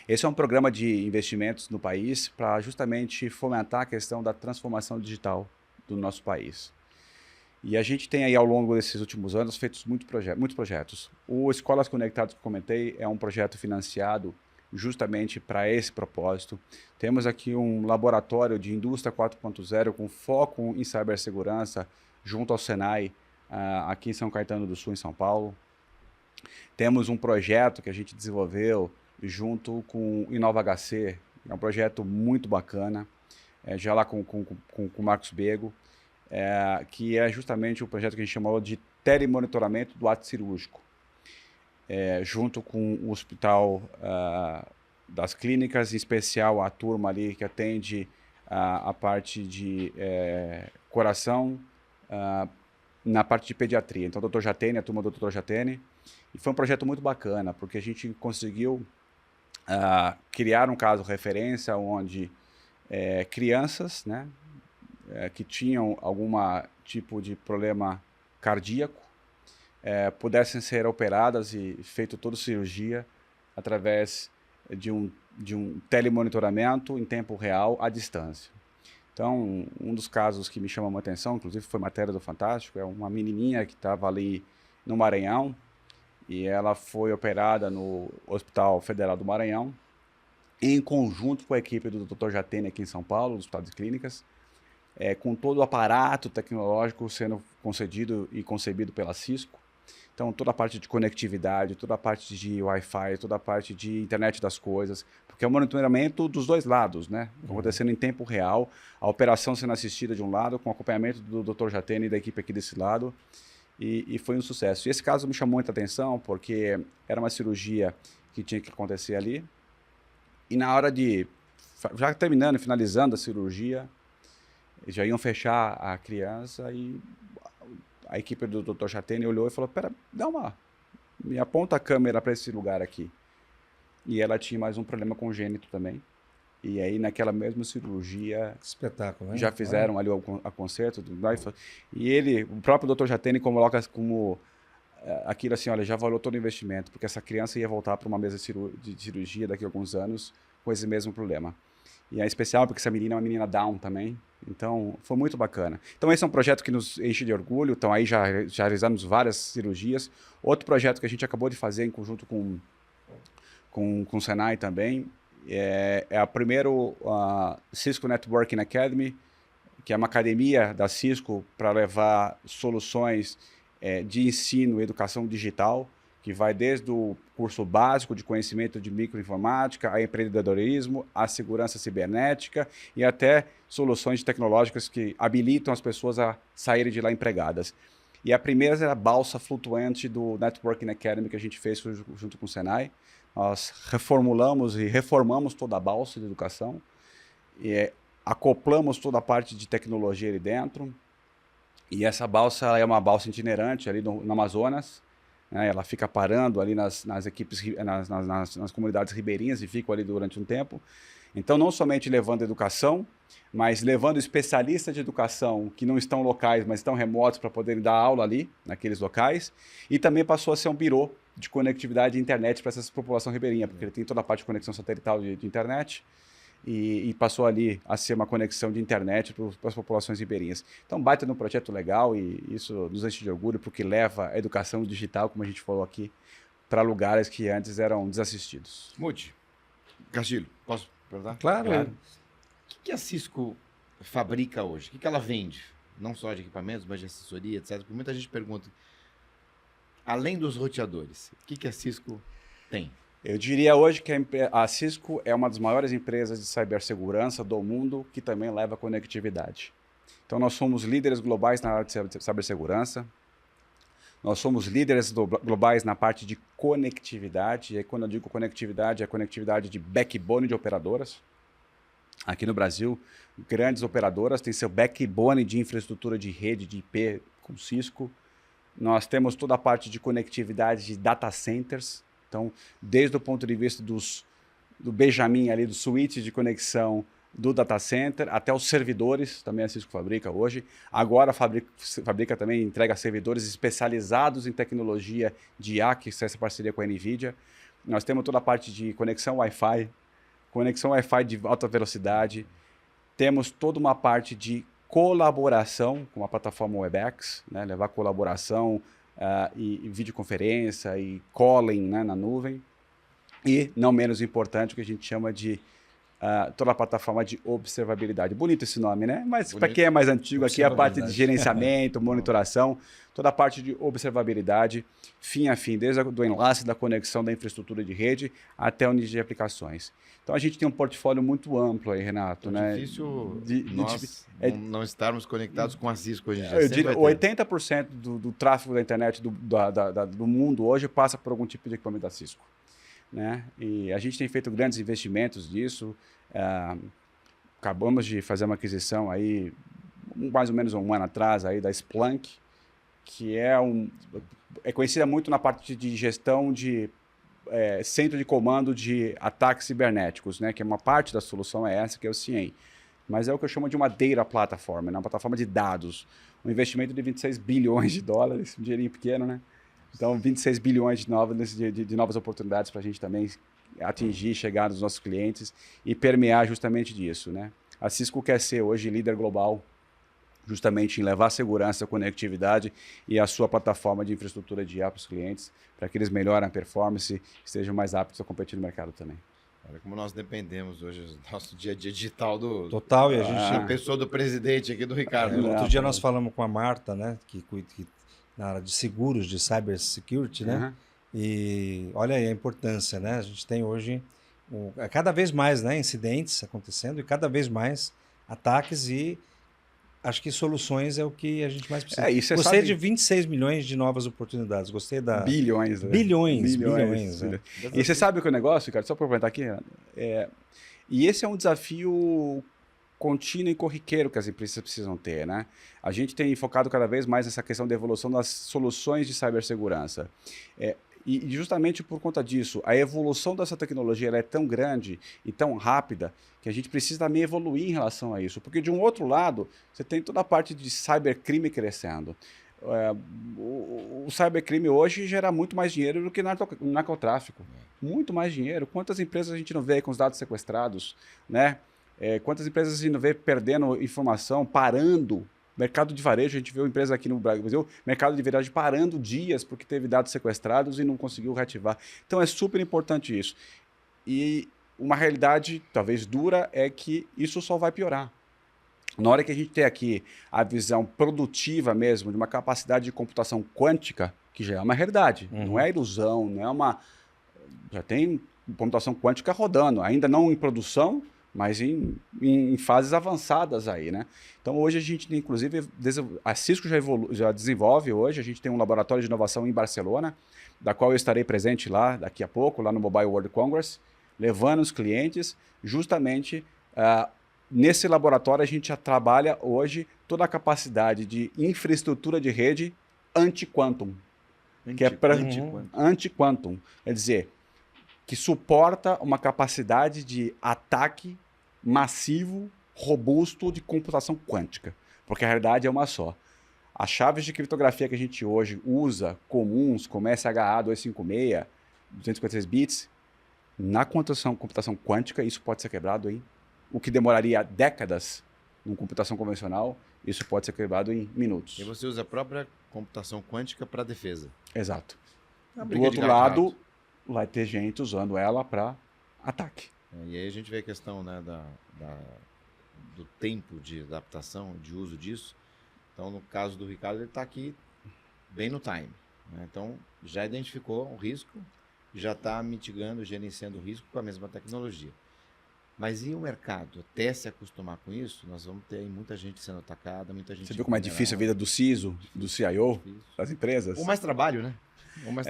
Esse é um programa de investimentos no país para justamente fomentar a questão da transformação digital do nosso país. E a gente tem aí, ao longo desses últimos anos, feito muitos projetos. O Escolas Conectadas que eu comentei é um projeto financiado justamente para esse propósito. Temos aqui um laboratório de indústria 4.0 com foco em cibersegurança junto ao Senai, aqui em São Caetano do Sul, em São Paulo. Temos um projeto que a gente desenvolveu junto com o InovaHC, é um projeto muito bacana, já lá com o Marcos Bego, que é justamente o projeto que a gente chamou de telemonitoramento do ato cirúrgico, junto com o Hospital das Clínicas, em especial a turma ali que atende a parte de coração, na parte de pediatria. Então, o Dr. Jatene, a turma do Dr. Jatene, e foi um projeto muito bacana, porque a gente conseguiu criar um caso referência onde crianças, né, que tinham algum tipo de problema cardíaco pudessem ser operadas e feito toda a cirurgia através de um telemonitoramento em tempo real à distância. Então, um dos casos que me chamou a atenção, inclusive foi matéria do Fantástico, é uma menininha que estava ali no Maranhão e ela foi operada no Hospital Federal do Maranhão em conjunto com a equipe do Dr. Jatene aqui em São Paulo, do Hospital de Clínicas, com todo o aparato tecnológico sendo concedido e concebido pela Cisco. Então, toda a parte de conectividade, toda a parte de Wi-Fi, toda a parte de internet das coisas, porque é o monitoramento dos dois lados, né? Acontecendo em tempo real, a operação sendo assistida de um lado, com acompanhamento do Dr. Jatene e da equipe aqui desse lado, e foi um sucesso. E esse caso me chamou muita atenção, porque era uma cirurgia que tinha que acontecer ali, e na hora de, já terminando, finalizando a cirurgia, já iam fechar a criança e a equipe do Dr. Jatene olhou e falou, pera, me aponta a câmera para esse lugar aqui. E ela tinha mais um problema congênito também. E aí, naquela mesma cirurgia, espetáculo, né? Já fizeram ali o conserto. E o próprio Dr. Jatene coloca como aquilo assim, olha, já valeu todo o investimento, porque essa criança ia voltar para uma mesa de cirurgia daqui a alguns anos com esse mesmo problema. E é especial porque essa menina é uma menina Down também. Então, foi muito bacana. Então, esse é um projeto que nos enche de orgulho. Então, aí já realizamos várias cirurgias. Outro projeto que a gente acabou de fazer em conjunto com o Senai também é a primeiro Cisco Networking Academy, que é uma academia da Cisco para levar soluções de ensino e educação digital, que vai desde o curso básico de conhecimento de microinformática, a empreendedorismo, a segurança cibernética e até soluções tecnológicas que habilitam as pessoas a saírem de lá empregadas. E a primeira é a balsa flutuante do Networking Academy que a gente fez junto com o Senai. Nós reformulamos e reformamos toda a balsa de educação e acoplamos toda a parte de tecnologia ali dentro. E essa balsa é uma balsa itinerante ali no Amazonas. Ela fica parando ali nas equipes, nas comunidades ribeirinhas e fica ali durante um tempo. Então, não somente levando educação, mas levando especialistas de educação que não estão locais, mas estão remotos para poderem dar aula ali, naqueles locais. E também passou a ser um birô de conectividade de internet para essa população ribeirinha, porque ele tem toda a parte de conexão satelital de internet e passou ali a ser uma conexão de internet para as populações ribeirinhas. Então, baita num projeto legal e isso nos enche de orgulho, porque leva a educação digital, como a gente falou aqui, para lugares que antes eram desassistidos. Mude. Castilho, posso perguntar? Claro. O que a Cisco fabrica hoje? O que ela vende? Não só de equipamentos, mas de assessoria, etc. Porque muita gente pergunta, além dos roteadores, o que a Cisco tem? Eu diria hoje que a Cisco é uma das maiores empresas de cibersegurança do mundo que também leva conectividade. Então, nós somos líderes globais na área de cibersegurança. Nós somos líderes globais na parte de conectividade. E aí, quando eu digo conectividade, é a conectividade de backbone de operadoras. Aqui no Brasil, grandes operadoras têm seu backbone de infraestrutura de rede, de IP com Cisco. Nós temos toda a parte de conectividade de data centers. Então, desde o ponto de vista do Benjamin ali, do switch de conexão do data center até os servidores, também a Cisco fabrica hoje. Agora fabrica também, entrega servidores especializados em tecnologia de IA, que é essa parceria com a NVIDIA. Nós temos toda a parte de conexão Wi-Fi de alta velocidade. Temos toda uma parte de colaboração com a plataforma Webex, né? Levar colaboração e videoconferência e calling, né? Na nuvem. E, não menos importante, o que a gente chama de toda a plataforma de observabilidade. Bonito esse nome, né? Mas para quem é mais antigo, aqui é a parte de gerenciamento, monitoração, toda a parte de observabilidade, fim a fim, desde o enlace da conexão da infraestrutura de rede até o nível de aplicações. Então a gente tem um portfólio muito amplo aí, Renato. É difícil não estarmos conectados com a Cisco hoje em dia. Eu diria 80% do tráfego da internet do mundo hoje passa por algum tipo de equipamento da Cisco. Né? E a gente tem feito grandes investimentos nisso. Acabamos de fazer uma aquisição aí, mais ou menos um ano atrás, aí, da Splunk, que é conhecida muito na parte de gestão de centro de comando de ataques cibernéticos, né? Que é uma parte da solução essa, que é o CIEM. Mas é o que eu chamo de uma data platform, né? Uma plataforma de dados. Um investimento de 26 bilhões de dólares, um dinheirinho pequeno, né? Então, 26 bilhões de novas oportunidades para a gente também atingir, chegar nos nossos clientes e permear justamente disso, né? A Cisco quer ser hoje líder global justamente em levar segurança, conectividade e a sua plataforma de infraestrutura de IA para os clientes, para que eles melhorem a performance e estejam mais aptos a competir no mercado também. Olha como nós dependemos hoje do nosso dia a dia digital Total, e a gente... a pessoa do presidente aqui, do Ricardo. Outro dia nós falamos com a Marta, né, que na área de seguros, de cybersecurity, né? E olha aí a importância, né? A gente tem hoje cada vez mais, né, incidentes acontecendo e cada vez mais ataques e acho que soluções é o que a gente mais precisa. Gostei de 26 milhões de novas oportunidades. Gostei da... Bilhões. Né? Bilhões. Né? E você sabe que o negócio, cara, só para comentar aqui, e esse é um desafio contínuo e corriqueiro que as empresas precisam ter, né? A gente tem focado cada vez mais nessa questão da evolução das soluções de cibersegurança. E justamente por conta disso, a evolução dessa tecnologia ela é tão grande e tão rápida que a gente precisa também evoluir em relação a isso. Porque, de um outro lado, você tem toda a parte de cybercrime crescendo. O cybercrime hoje gera muito mais dinheiro do que o narcotráfico. Muito mais dinheiro. Quantas empresas a gente não vê aí com os dados sequestrados, né? Quantas empresas a gente não vê perdendo informação, parando? Mercado de varejo, a gente viu empresa aqui no Brasil, mercado de varejo parando dias porque teve dados sequestrados e não conseguiu reativar. Então é super importante isso. E uma realidade, talvez dura, é que isso só vai piorar. Na hora que a gente tem aqui a visão produtiva mesmo, de uma capacidade de computação quântica, que já é uma realidade, não é ilusão, não é uma... Já tem computação quântica rodando, ainda não em produção, mas em fases avançadas aí, né? Então hoje a gente tem, inclusive, a Cisco já desenvolve hoje, a gente tem um laboratório de inovação em Barcelona, da qual eu estarei presente lá daqui a pouco, lá no Mobile World Congress, levando os clientes, justamente nesse laboratório a gente já trabalha hoje toda a capacidade de infraestrutura de rede anti-quantum, que é anti-quantum, quer dizer, que suporta uma capacidade de ataque massivo, robusto de computação quântica, porque a realidade é uma só. As chaves de criptografia que a gente hoje usa, comuns, como SHA 256, 256 bits, na computação quântica isso pode ser quebrado em o que demoraria décadas em computação convencional, isso pode ser quebrado em minutos. E você usa a própria computação quântica para defesa. Exato. Do outro lado, vai ter gente usando ela para ataque. E aí a gente vê a questão, né, do tempo de adaptação, de uso disso. Então, no caso do Ricardo, ele está aqui bem no time. Né? Então, já identificou o risco, já está mitigando, gerenciando o risco com a mesma tecnologia. Mas e o mercado? Até se acostumar com isso, nós vamos ter aí muita gente sendo atacada, muita gente... Você viu como é difícil a vida do CISO, do CIO, das empresas? Ou mais trabalho, né? Mas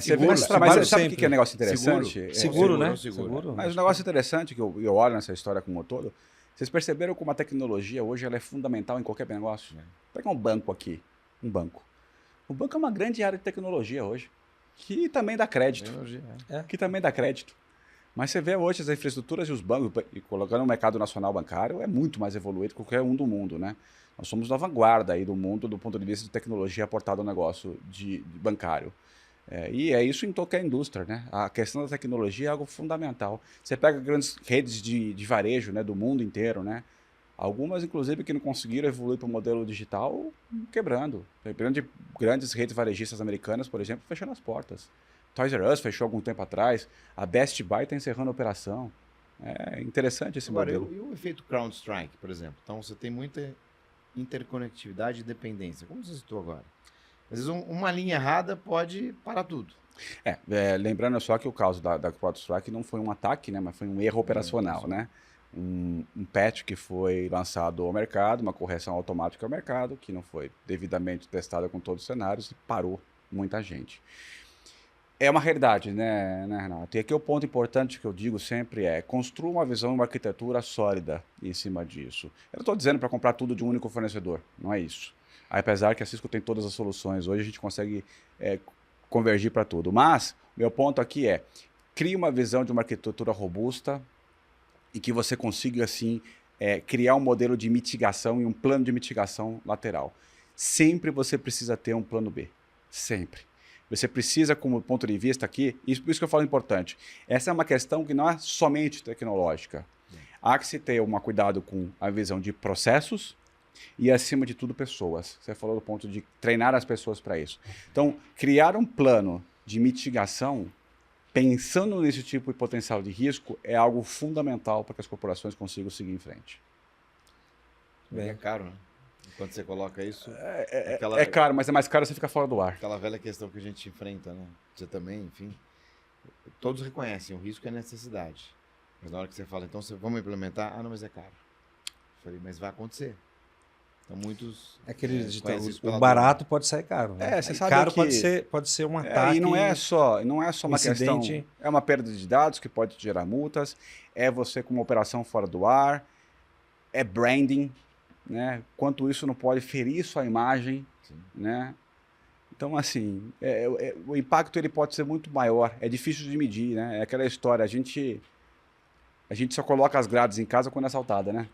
você vê, mas sabe o que é um negócio interessante? Seguro, né? Seguro. Mas um negócio interessante que eu olho nessa história como um todo, vocês perceberam como a tecnologia hoje ela é fundamental em qualquer negócio? Né? Pega um banco aqui, um banco. O banco é uma grande área de tecnologia hoje, que também dá crédito. Mas você vê hoje as infraestruturas e os bancos, e colocando o mercado nacional bancário, é muito mais evoluído que qualquer um do mundo, né? Nós somos na vanguarda aí do mundo do ponto de vista de tecnologia aportada ao negócio de bancário. E é isso em qualquer indústria, né? A questão da tecnologia é algo fundamental. Você pega grandes redes de varejo, né, do mundo inteiro, né? Algumas, inclusive, que não conseguiram evoluir para o modelo digital, quebrando. Grandes redes varejistas americanas, por exemplo, fechando as portas. Toys R Us fechou algum tempo atrás. A Best Buy está encerrando a operação. É interessante esse modelo. E o efeito CrowdStrike, por exemplo? Então, você tem muita interconectividade e dependência, como você citou agora. Às vezes, uma linha errada pode parar tudo. Lembrando só que o caso da CrowdStrike não foi um ataque, né, mas foi um erro operacional, né? Um patch que foi lançado ao mercado, uma correção automática ao mercado, que não foi devidamente testada com todos os cenários e parou muita gente. É uma realidade, né, Renato? E aqui o ponto importante que eu digo sempre é construa uma visão e uma arquitetura sólida em cima disso. Eu não estou dizendo para comprar tudo de um único fornecedor, não é isso. Apesar que a Cisco tem todas as soluções, hoje a gente consegue convergir para tudo. Mas, meu ponto aqui é, crie uma visão de uma arquitetura robusta e que você consiga, assim, criar um modelo de mitigação e um plano de mitigação lateral. Sempre você precisa ter um plano B. Sempre. Você precisa, como ponto de vista aqui, por isso que eu falo importante, essa é uma questão que não é somente tecnológica. Há que se ter um cuidado com a visão de processos e, acima de tudo, pessoas. Você falou do ponto de treinar as pessoas para isso. Então, criar um plano de mitigação, pensando nesse tipo de potencial de risco, é algo fundamental para que as corporações consigam seguir em frente. É caro, né? Quando você coloca isso... É caro, mas é mais caro você ficar fora do ar. Aquela velha questão que a gente enfrenta, né? Você também, enfim. Todos reconhecem, o risco é necessidade. Mas na hora que você fala, então vamos implementar, não, mas é caro. Eu falei, mas vai acontecer. Então muitos... o barato pode sair caro. Né? Você sabe caro que... pode ser um ataque. E não é só uma questão... incidente. É uma perda de dados que pode gerar multas, é você com uma operação fora do ar, é branding, né? Quanto isso não pode ferir sua imagem, né? Então, assim, o impacto ele pode ser muito maior, é difícil de medir, né? É aquela história, a gente só coloca as grades em casa quando é assaltada, né?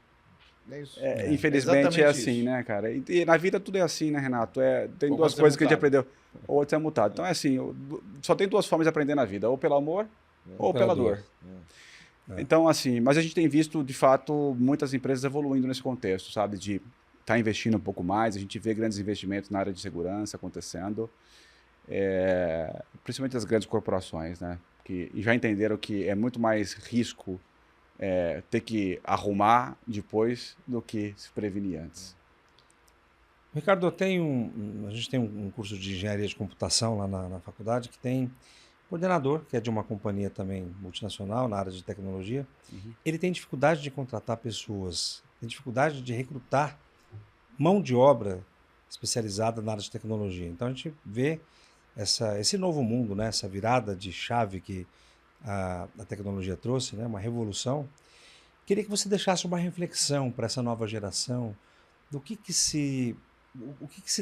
É isso. Infelizmente é assim, isso. né, cara? E na vida tudo é assim, né, Renato? Tem Ou duas você coisas que a gente multado. aprendeu. Ou você é multado. Então é assim, só tem duas formas de aprender na vida, ou pelo amor, ou pela dor. Então, assim, mas a gente tem visto, de fato, muitas empresas evoluindo nesse contexto, sabe? De estar investindo um pouco mais, a gente vê grandes investimentos na área de segurança acontecendo, principalmente as grandes corporações, né? Que já entenderam que é muito mais risco ter que arrumar depois do que se prevenir antes. Ricardo, a gente tem um curso de engenharia de computação lá na faculdade que tem coordenador, que é de uma companhia também multinacional na área de tecnologia. Ele tem dificuldade de contratar pessoas, tem dificuldade de recrutar mão de obra especializada na área de tecnologia. Então a gente vê esse novo mundo, né? Essa virada de chave que a tecnologia trouxe, né? Uma revolução. Queria que você deixasse uma reflexão para essa nova geração do que se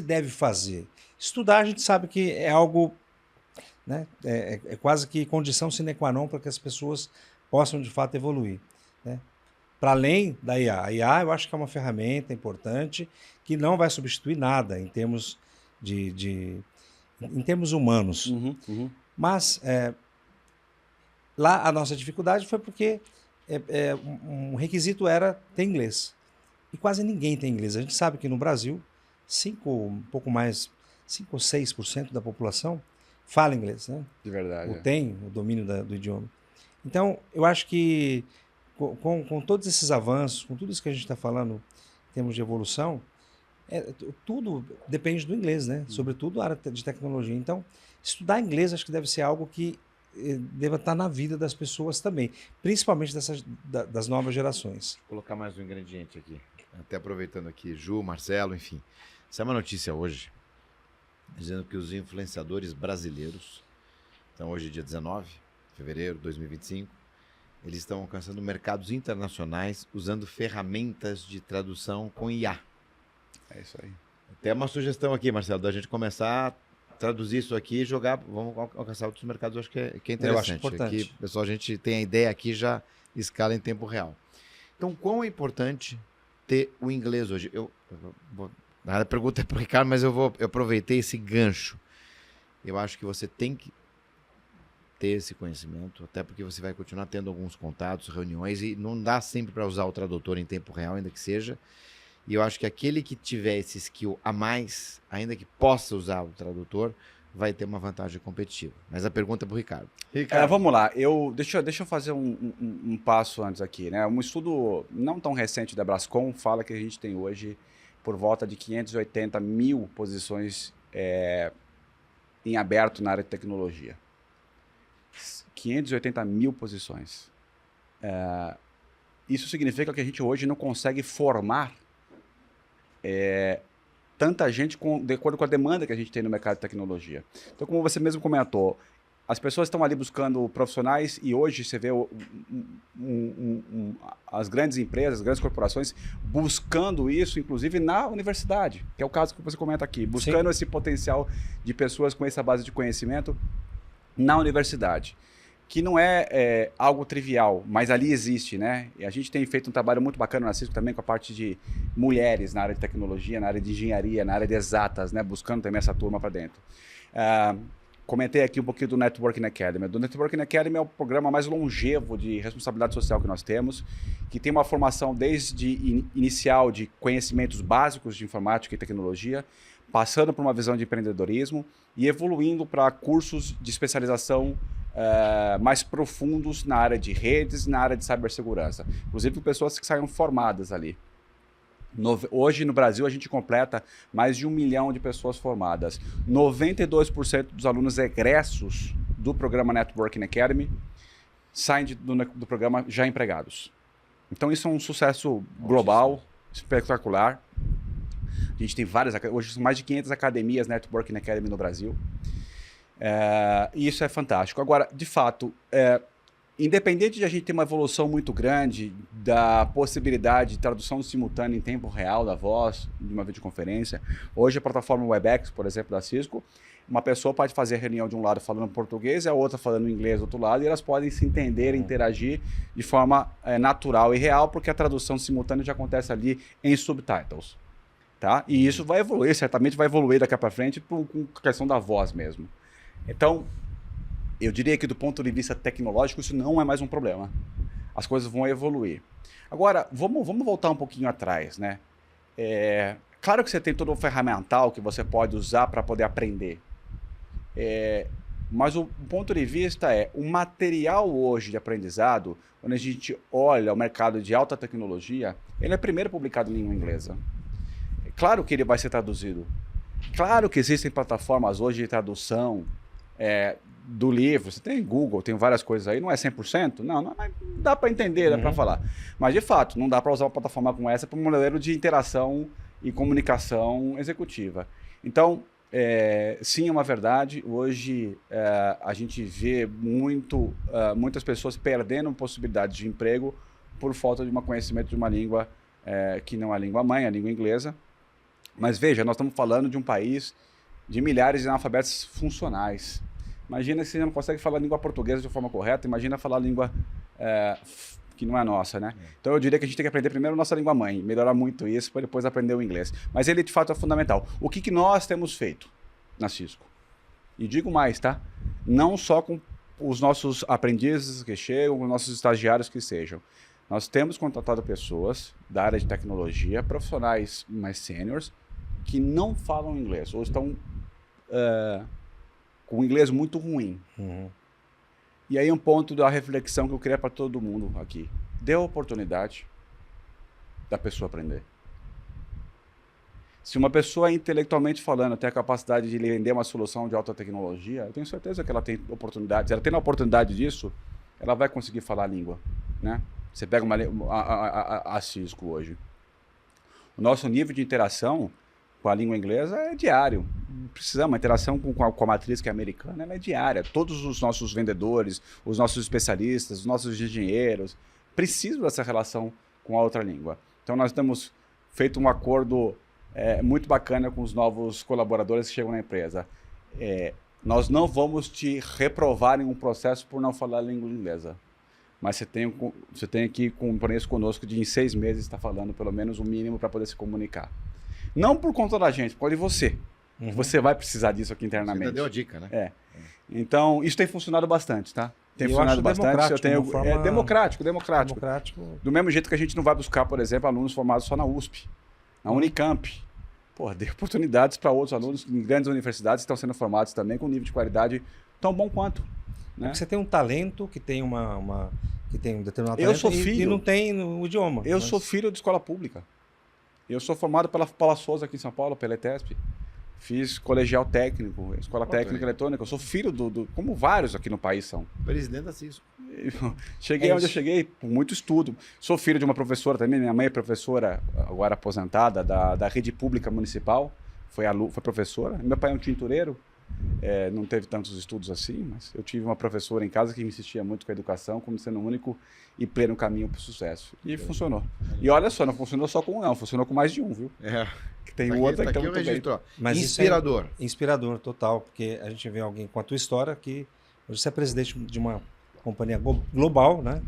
deve fazer. Estudar, a gente sabe que é algo, né? É quase que condição sine qua non para que as pessoas possam de fato evoluir, né? Para além da IA. A IA eu acho que é uma ferramenta importante que não vai substituir nada em termos em termos humanos. Mas lá a nossa dificuldade foi porque um requisito era ter inglês. E quase ninguém tem inglês. A gente sabe que no Brasil, 5 ou 6% da população fala inglês, né? De verdade. Ou tem o domínio do idioma. Então, eu acho que com todos esses avanços, com tudo isso que a gente está falando em termos de evolução, tudo depende do inglês, né? Sobretudo a área de tecnologia. Então, estudar inglês acho que deve ser algo que deva estar na vida das pessoas também, principalmente das novas gerações. Vou colocar mais um ingrediente aqui, até aproveitando aqui, Ju, Marcelo, enfim. Essa é uma notícia hoje, dizendo que os influenciadores brasileiros, então hoje dia 19 de fevereiro de 2025, eles estão alcançando mercados internacionais usando ferramentas de tradução com IA. É isso aí. Tem uma sugestão aqui, Marcelo, da gente começar a traduzir isso aqui e jogar, vamos alcançar outros mercados, eu acho que é interessante. Eu acho importante. Aqui, pessoal, a gente tem a ideia aqui, já escala em tempo real. Então, quão é importante ter o inglês hoje? A pergunta é para o Ricardo, mas eu aproveitei esse gancho. Eu acho que você tem que ter esse conhecimento, até porque você vai continuar tendo alguns contatos, reuniões, e não dá sempre para usar o tradutor em tempo real, ainda que seja. E eu acho que aquele que tiver esse skill a mais, ainda que possa usar o tradutor, vai ter uma vantagem competitiva. Mas a pergunta é para o Ricardo. Vamos lá, deixa eu fazer um passo antes aqui, né? Um estudo não tão recente da Brascom fala que a gente tem hoje por volta de 580 mil posições em aberto na área de tecnologia. 580 mil posições. Isso significa que a gente hoje não consegue formar tanta gente de acordo com a demanda que a gente tem no mercado de tecnologia. Então, como você mesmo comentou, as pessoas estão ali buscando profissionais e hoje você vê as grandes empresas, as grandes corporações buscando isso, inclusive na universidade, que é o caso que você comenta aqui, buscando esse potencial de pessoas com essa base de conhecimento na universidade. Que não é algo trivial, mas ali existe, né? E a gente tem feito um trabalho muito bacana na Cisco também com a parte de mulheres na área de tecnologia, na área de engenharia, na área de exatas, né? Buscando também essa turma para dentro. Comentei aqui um pouquinho do Networking Academy. Do Networking Academy é o programa mais longevo de responsabilidade social que nós temos, que tem uma formação desde inicial de conhecimentos básicos de informática e tecnologia, passando por uma visão de empreendedorismo e evoluindo para cursos de especialização mais profundos na área de redes e na área de cibersegurança. Inclusive pessoas que saíram formadas ali. Hoje no Brasil a gente completa mais de 1 milhão de pessoas formadas. 92% dos alunos egressos do programa Networking Academy saem do programa já empregados. Então isso é um sucesso global, espetacular. A gente tem hoje mais de 500 academias Networking Academy no Brasil. E isso é fantástico. Agora, de fato, independente de a gente ter uma evolução muito grande da possibilidade de tradução simultânea em tempo real da voz de uma videoconferência, hoje a plataforma Webex, por exemplo, da Cisco, uma pessoa pode fazer a reunião de um lado falando português e a outra falando inglês do outro lado, e elas podem se entender e interagir de forma natural e real, porque a tradução simultânea já acontece ali em subtitles. Tá? E isso vai evoluir, certamente vai evoluir daqui para frente com a questão da voz mesmo. Então, eu diria que do ponto de vista tecnológico, isso não é mais um problema. As coisas vão evoluir. Agora, vamos voltar um pouquinho atrás, né? Claro que você tem todo o ferramental que você pode usar para poder aprender. Mas o ponto de vista o material hoje de aprendizado, quando a gente olha o mercado de alta tecnologia, ele é primeiro publicado em língua inglesa. Claro que ele vai ser traduzido. Claro que existem plataformas hoje de tradução do livro. Você tem Google, tem várias coisas aí. Não é 100%? Não dá para entender, dá para falar. Mas, de fato, não dá para usar uma plataforma como essa para um modelo de interação e comunicação executiva. Então, sim, é uma verdade. Hoje, a gente vê muitas pessoas perdendo possibilidades de emprego por falta de um conhecimento de uma língua que não é a língua mãe, a língua inglesa. Mas veja, nós estamos falando de um país de milhares de analfabetos funcionais. Imagina se você não consegue falar a língua portuguesa de forma correta, imagina falar a língua que não é nossa, né? Então eu diria que a gente tem que aprender primeiro a nossa língua mãe, melhorar muito isso para depois aprender o inglês. Mas ele de fato é fundamental. O que nós temos feito na Cisco? E digo mais, tá? Não só com os nossos aprendizes que chegam, com os nossos estagiários que sejam. Nós temos contratado pessoas da área de tecnologia, profissionais mais sêniores, que não falam inglês, ou estão com inglês muito ruim. E aí um ponto da reflexão que eu queria para todo mundo aqui. Dê a oportunidade da pessoa aprender. Se uma pessoa intelectualmente falando tem a capacidade de vender uma solução de alta tecnologia, eu tenho certeza que ela tem oportunidade. Se ela tem a oportunidade disso, ela vai conseguir falar a língua, né? Você pega a Cisco hoje. O nosso nível de interação com a língua inglesa é diário. Precisamos, a interação com a matriz que é americana, ela é diária. Todos os nossos vendedores, os nossos especialistas, os nossos engenheiros precisam dessa relação com a outra língua. Então nós temos feito um acordo muito bacana com os novos colaboradores que chegam na empresa. nós não vamos te reprovar em um processo por não falar a língua inglesa. Mas você tem que compromisso conosco de em 6 meses estar falando pelo menos o mínimo para poder se comunicar. Não por conta da gente, por causa de você. Você vai precisar disso aqui internamente. Você deu a dica, né? Então, isso tem funcionado bastante, tá? Tem funcionado bastante. Democrático. Do mesmo jeito que a gente não vai buscar, por exemplo, alunos formados só na USP, na Unicamp. Porra, dê oportunidades para outros alunos em grandes universidades que estão sendo formados também com um nível de qualidade tão bom quanto. Né? Porque você tem um talento que tem que tem um determinado Eu talento sou filho, e não tem o idioma. Eu sou filho de escola pública. Eu sou formado pela Paula Souza aqui em São Paulo, pela ETESP. Fiz colegial técnico, escola técnica eletrônica. Eu sou filho como vários aqui no país são. Presidente da Cisco. Cheguei onde eu cheguei, por muito estudo. Sou filho de uma professora também. Minha mãe é professora, agora aposentada, da rede pública municipal. Foi professora. Meu pai é um tintureiro. Não teve tantos estudos assim, mas eu tive uma professora em casa que me insistia muito com a educação como sendo o único e pleno caminho para o sucesso. E funcionou. E olha só, não funcionou só com um, não. Funcionou com mais de um, viu? Que tem outro que tá muito bem. Mas inspirador. Inspirador, total. Porque a gente vê alguém com a tua história que hoje você é presidente de uma companhia global, né?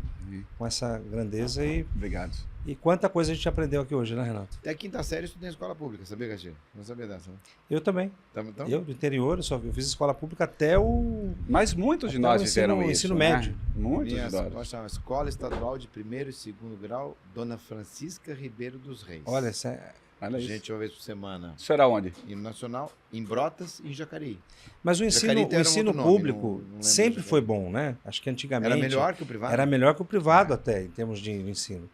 Com essa grandeza Obrigado. E quanta coisa a gente aprendeu aqui hoje, né, Renato? Até a quinta série eu estudei em escola pública, sabia, Castilho? Não sabia dessa, né? Eu também. Então? Eu, do interior, eu fiz escola pública até o... Mas muitos de nós fizeram isso, ensino médio. Muitos de nós. Nós chamamos Escola Estadual de Primeiro e Segundo Grau, Dona Francisca Ribeiro dos Reis. Olha, essa é... A gente uma vez por semana. Isso era onde? Hino Nacional, em Brotas e em Jacareí. Mas o ensino público sempre foi bom, né? Acho que antigamente... Era melhor que o privado? Era melhor que o privado até, em termos de ensino.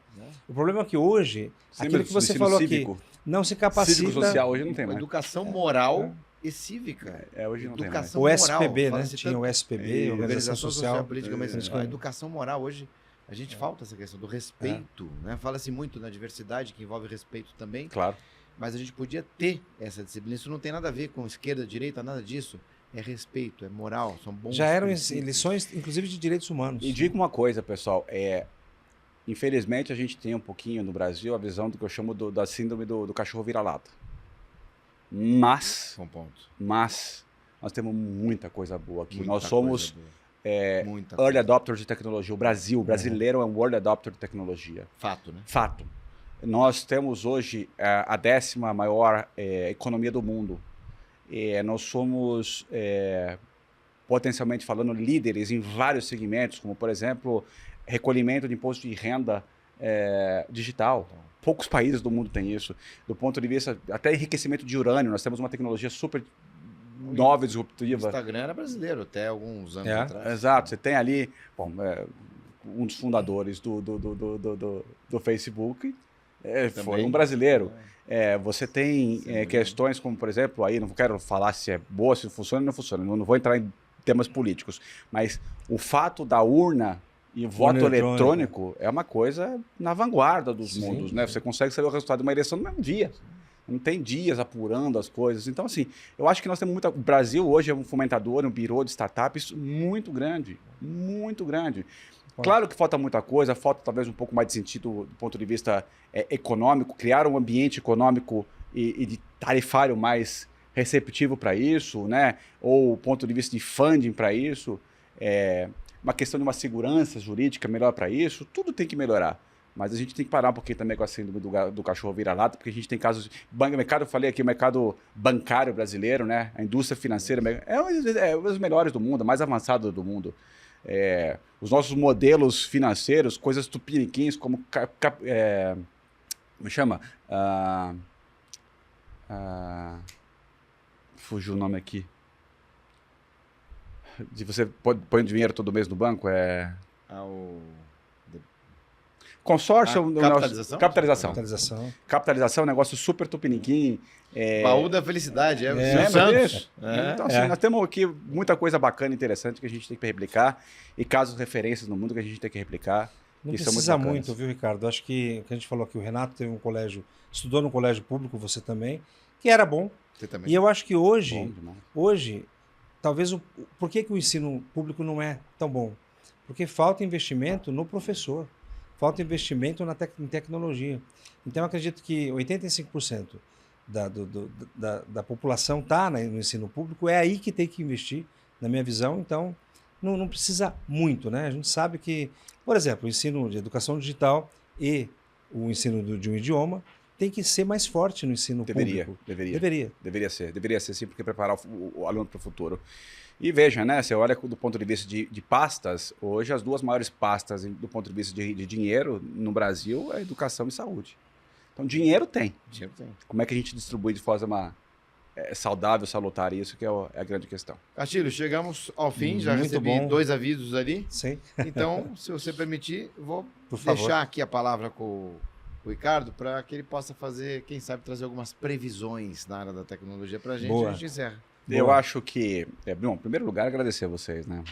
O problema é que hoje, aquilo que você falou cívico. Aqui, não se capacita... Cívico-social hoje não tem mais. Educação moral e cívica. Hoje não educação tem mais. Moral, o SPB, né? Tinha o SPB, Organização Social. Política, mas a educação moral hoje, a gente falta essa questão do respeito, né? Fala-se muito na diversidade, que envolve respeito também. Claro. Mas a gente podia ter essa disciplina. Isso não tem nada a ver com esquerda, direita, nada disso. É respeito, é moral, são bons... Já eram lições, inclusive, de direitos humanos. E digo uma coisa, pessoal, infelizmente a gente tem um pouquinho no Brasil a visão do que eu chamo da síndrome do cachorro vira-lata. Mas nós temos muita coisa boa aqui. Nós somos early adopters de tecnologia. O brasileiro é um early adopter de tecnologia. Fato, né? Fato. Nós temos hoje a 10ª maior economia do mundo. Nós somos, potencialmente falando, líderes em vários segmentos, como, por exemplo, recolhimento de imposto de renda digital. Poucos países do mundo têm isso. Do ponto de vista, até enriquecimento de urânio, nós temos uma tecnologia super nova e disruptiva. O Instagram era brasileiro até alguns anos atrás. Exato. Você tem ali um dos fundadores do Facebook, foi um brasileiro. Você tem questões como, por exemplo, aí não quero falar se é boa, se funciona ou não funciona, não vou entrar em temas políticos, mas o fato da urna e voto eletrônico é uma coisa na vanguarda dos mundos, né? Você consegue saber o resultado de uma eleição no mesmo dia. Não tem dias apurando as coisas. Então, assim, eu acho que nós temos muita... O Brasil hoje é um fomentador, um birô de startups muito grande. Muito grande. Claro que falta muita coisa, falta talvez um pouco mais de sentido do ponto de vista econômico, criar um ambiente econômico e de tarifário mais receptivo para isso, né? Ou ponto de vista de funding para isso, uma questão de uma segurança jurídica melhor para isso, tudo tem que melhorar. Mas a gente tem que parar um pouquinho também com a síndrome do cachorro vira-lata, porque a gente tem casos... mercado, eu falei aqui, o mercado bancário brasileiro, né? A indústria financeira é um dos melhores do mundo, mais avançado do mundo. Os nossos modelos financeiros, coisas tupiniquins, como... me chama? Fugiu o nome aqui. De você põe dinheiro todo mês no banco, consórcio... Capitalização é um negócio super tupiniquim. Baú da felicidade, lembra disso? Então, assim, nós temos aqui muita coisa bacana e interessante que a gente tem que replicar e casos referências no mundo que a gente tem que replicar. Não precisa muito, viu, Ricardo? Acho que o que a gente falou aqui, o Renato teve um colégio, estudou no colégio público, você também, que era bom. Você também. E eu acho que hoje talvez, por que o ensino público não é tão bom? Porque falta investimento no professor, falta investimento em tecnologia. Então, eu acredito que 85% da população está no ensino público, é aí que tem que investir, na minha visão. Então, não precisa muito, né? A gente sabe que, por exemplo, o ensino de educação digital e o ensino de um idioma tem que ser mais forte no ensino público. Deveria ser sim, porque preparar o aluno para o futuro. E veja, né, você olha do ponto de vista de pastas, hoje as duas maiores pastas do ponto de vista de dinheiro no Brasil é educação e saúde. Então, dinheiro tem. Como é que a gente distribui de forma saudável, salutar? Isso que é a grande questão. Castilho, chegamos ao fim, já Muito recebi bom. 2 avisos ali. Sim. Então, se você permitir, eu vou Por favor. deixar aqui a palavra com o Ricardo para que ele possa fazer, quem sabe, trazer algumas previsões na área da tecnologia para a gente Boa. e a gente encerra. Eu acho que, bom, em primeiro lugar, agradecer a vocês, né,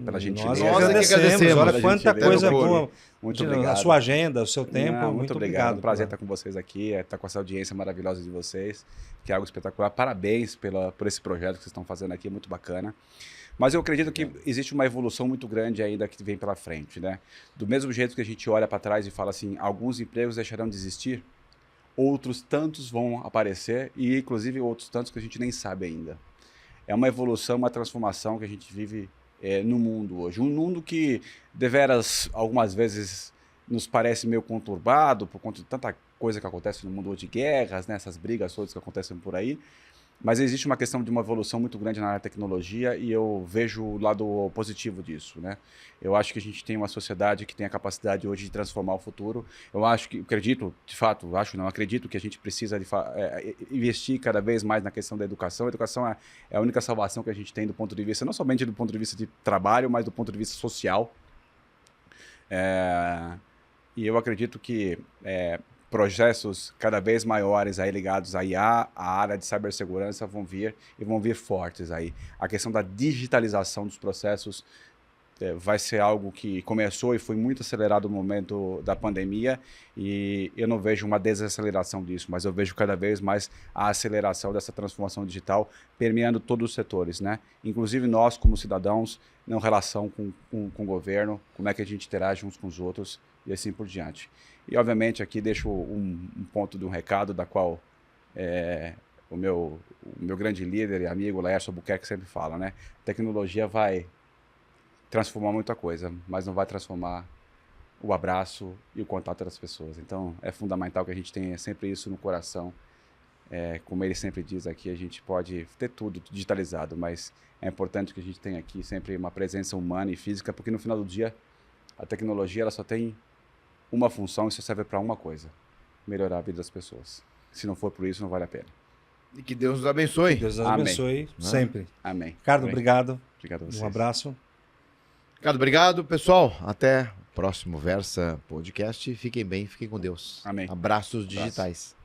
pela gentileza. Nós agradecemos. Olha pela quanta gentileza. coisa boa. Muito A obrigado. sua agenda, o seu tempo. Não, muito obrigado. É um prazer Pela- estar com vocês aqui, estar com essa audiência maravilhosa de vocês, que é algo espetacular. Parabéns por esse projeto que vocês estão fazendo aqui, muito bacana. Mas eu acredito que existe uma evolução muito grande ainda que vem pela frente, né? Do mesmo jeito que a gente olha para trás e fala assim, alguns empregos deixarão de existir, outros tantos vão aparecer e, inclusive, outros tantos que a gente nem sabe ainda. É uma evolução, uma transformação que a gente vive no mundo hoje. Um mundo que, deveras, algumas vezes nos parece meio conturbado por conta de tanta coisa que acontece no mundo hoje, de guerras, né, essas brigas todas que acontecem por aí. Mas existe uma questão de uma evolução muito grande na área da tecnologia e eu vejo o lado positivo disso, né? Eu acho que a gente tem uma sociedade que tem a capacidade hoje de transformar o futuro. Eu acredito, de fato, acredito que a gente precisa investir cada vez mais na questão da educação. A educação é a única salvação que a gente tem do ponto de vista, não somente do ponto de vista de trabalho, mas do ponto de vista social. E eu acredito que processos cada vez maiores aí ligados à IA, à área de cibersegurança vão vir fortes aí. A questão da digitalização dos processos vai ser algo que começou e foi muito acelerado no momento da pandemia e eu não vejo uma desaceleração disso, mas eu vejo cada vez mais a aceleração dessa transformação digital permeando todos os setores, né? Inclusive nós como cidadãos, na relação com o governo, como é que a gente interage uns com os outros e assim por diante. E, obviamente, aqui deixo um ponto de um recado da qual o meu grande líder e amigo, Laércio Albuquerque, sempre fala, né? Tecnologia vai transformar muita coisa, mas não vai transformar o abraço e o contato das pessoas. Então, é fundamental que a gente tenha sempre isso no coração. Como ele sempre diz aqui, a gente pode ter tudo digitalizado, mas é importante que a gente tenha aqui sempre uma presença humana e física, porque no final do dia, a tecnologia ela só tem uma função e só serve para uma coisa: melhorar a vida das pessoas. Se não for por isso, não vale a pena. E que Deus nos abençoe. Deus Amém. abençoe sempre. Amém. Ricardo, Amém. obrigado. Obrigado a vocês. Um abraço. Ricardo, obrigado. Pessoal, até o próximo Versa Podcast. Fiquem bem, fiquem com Deus. Amém. Abraços Abraço. digitais.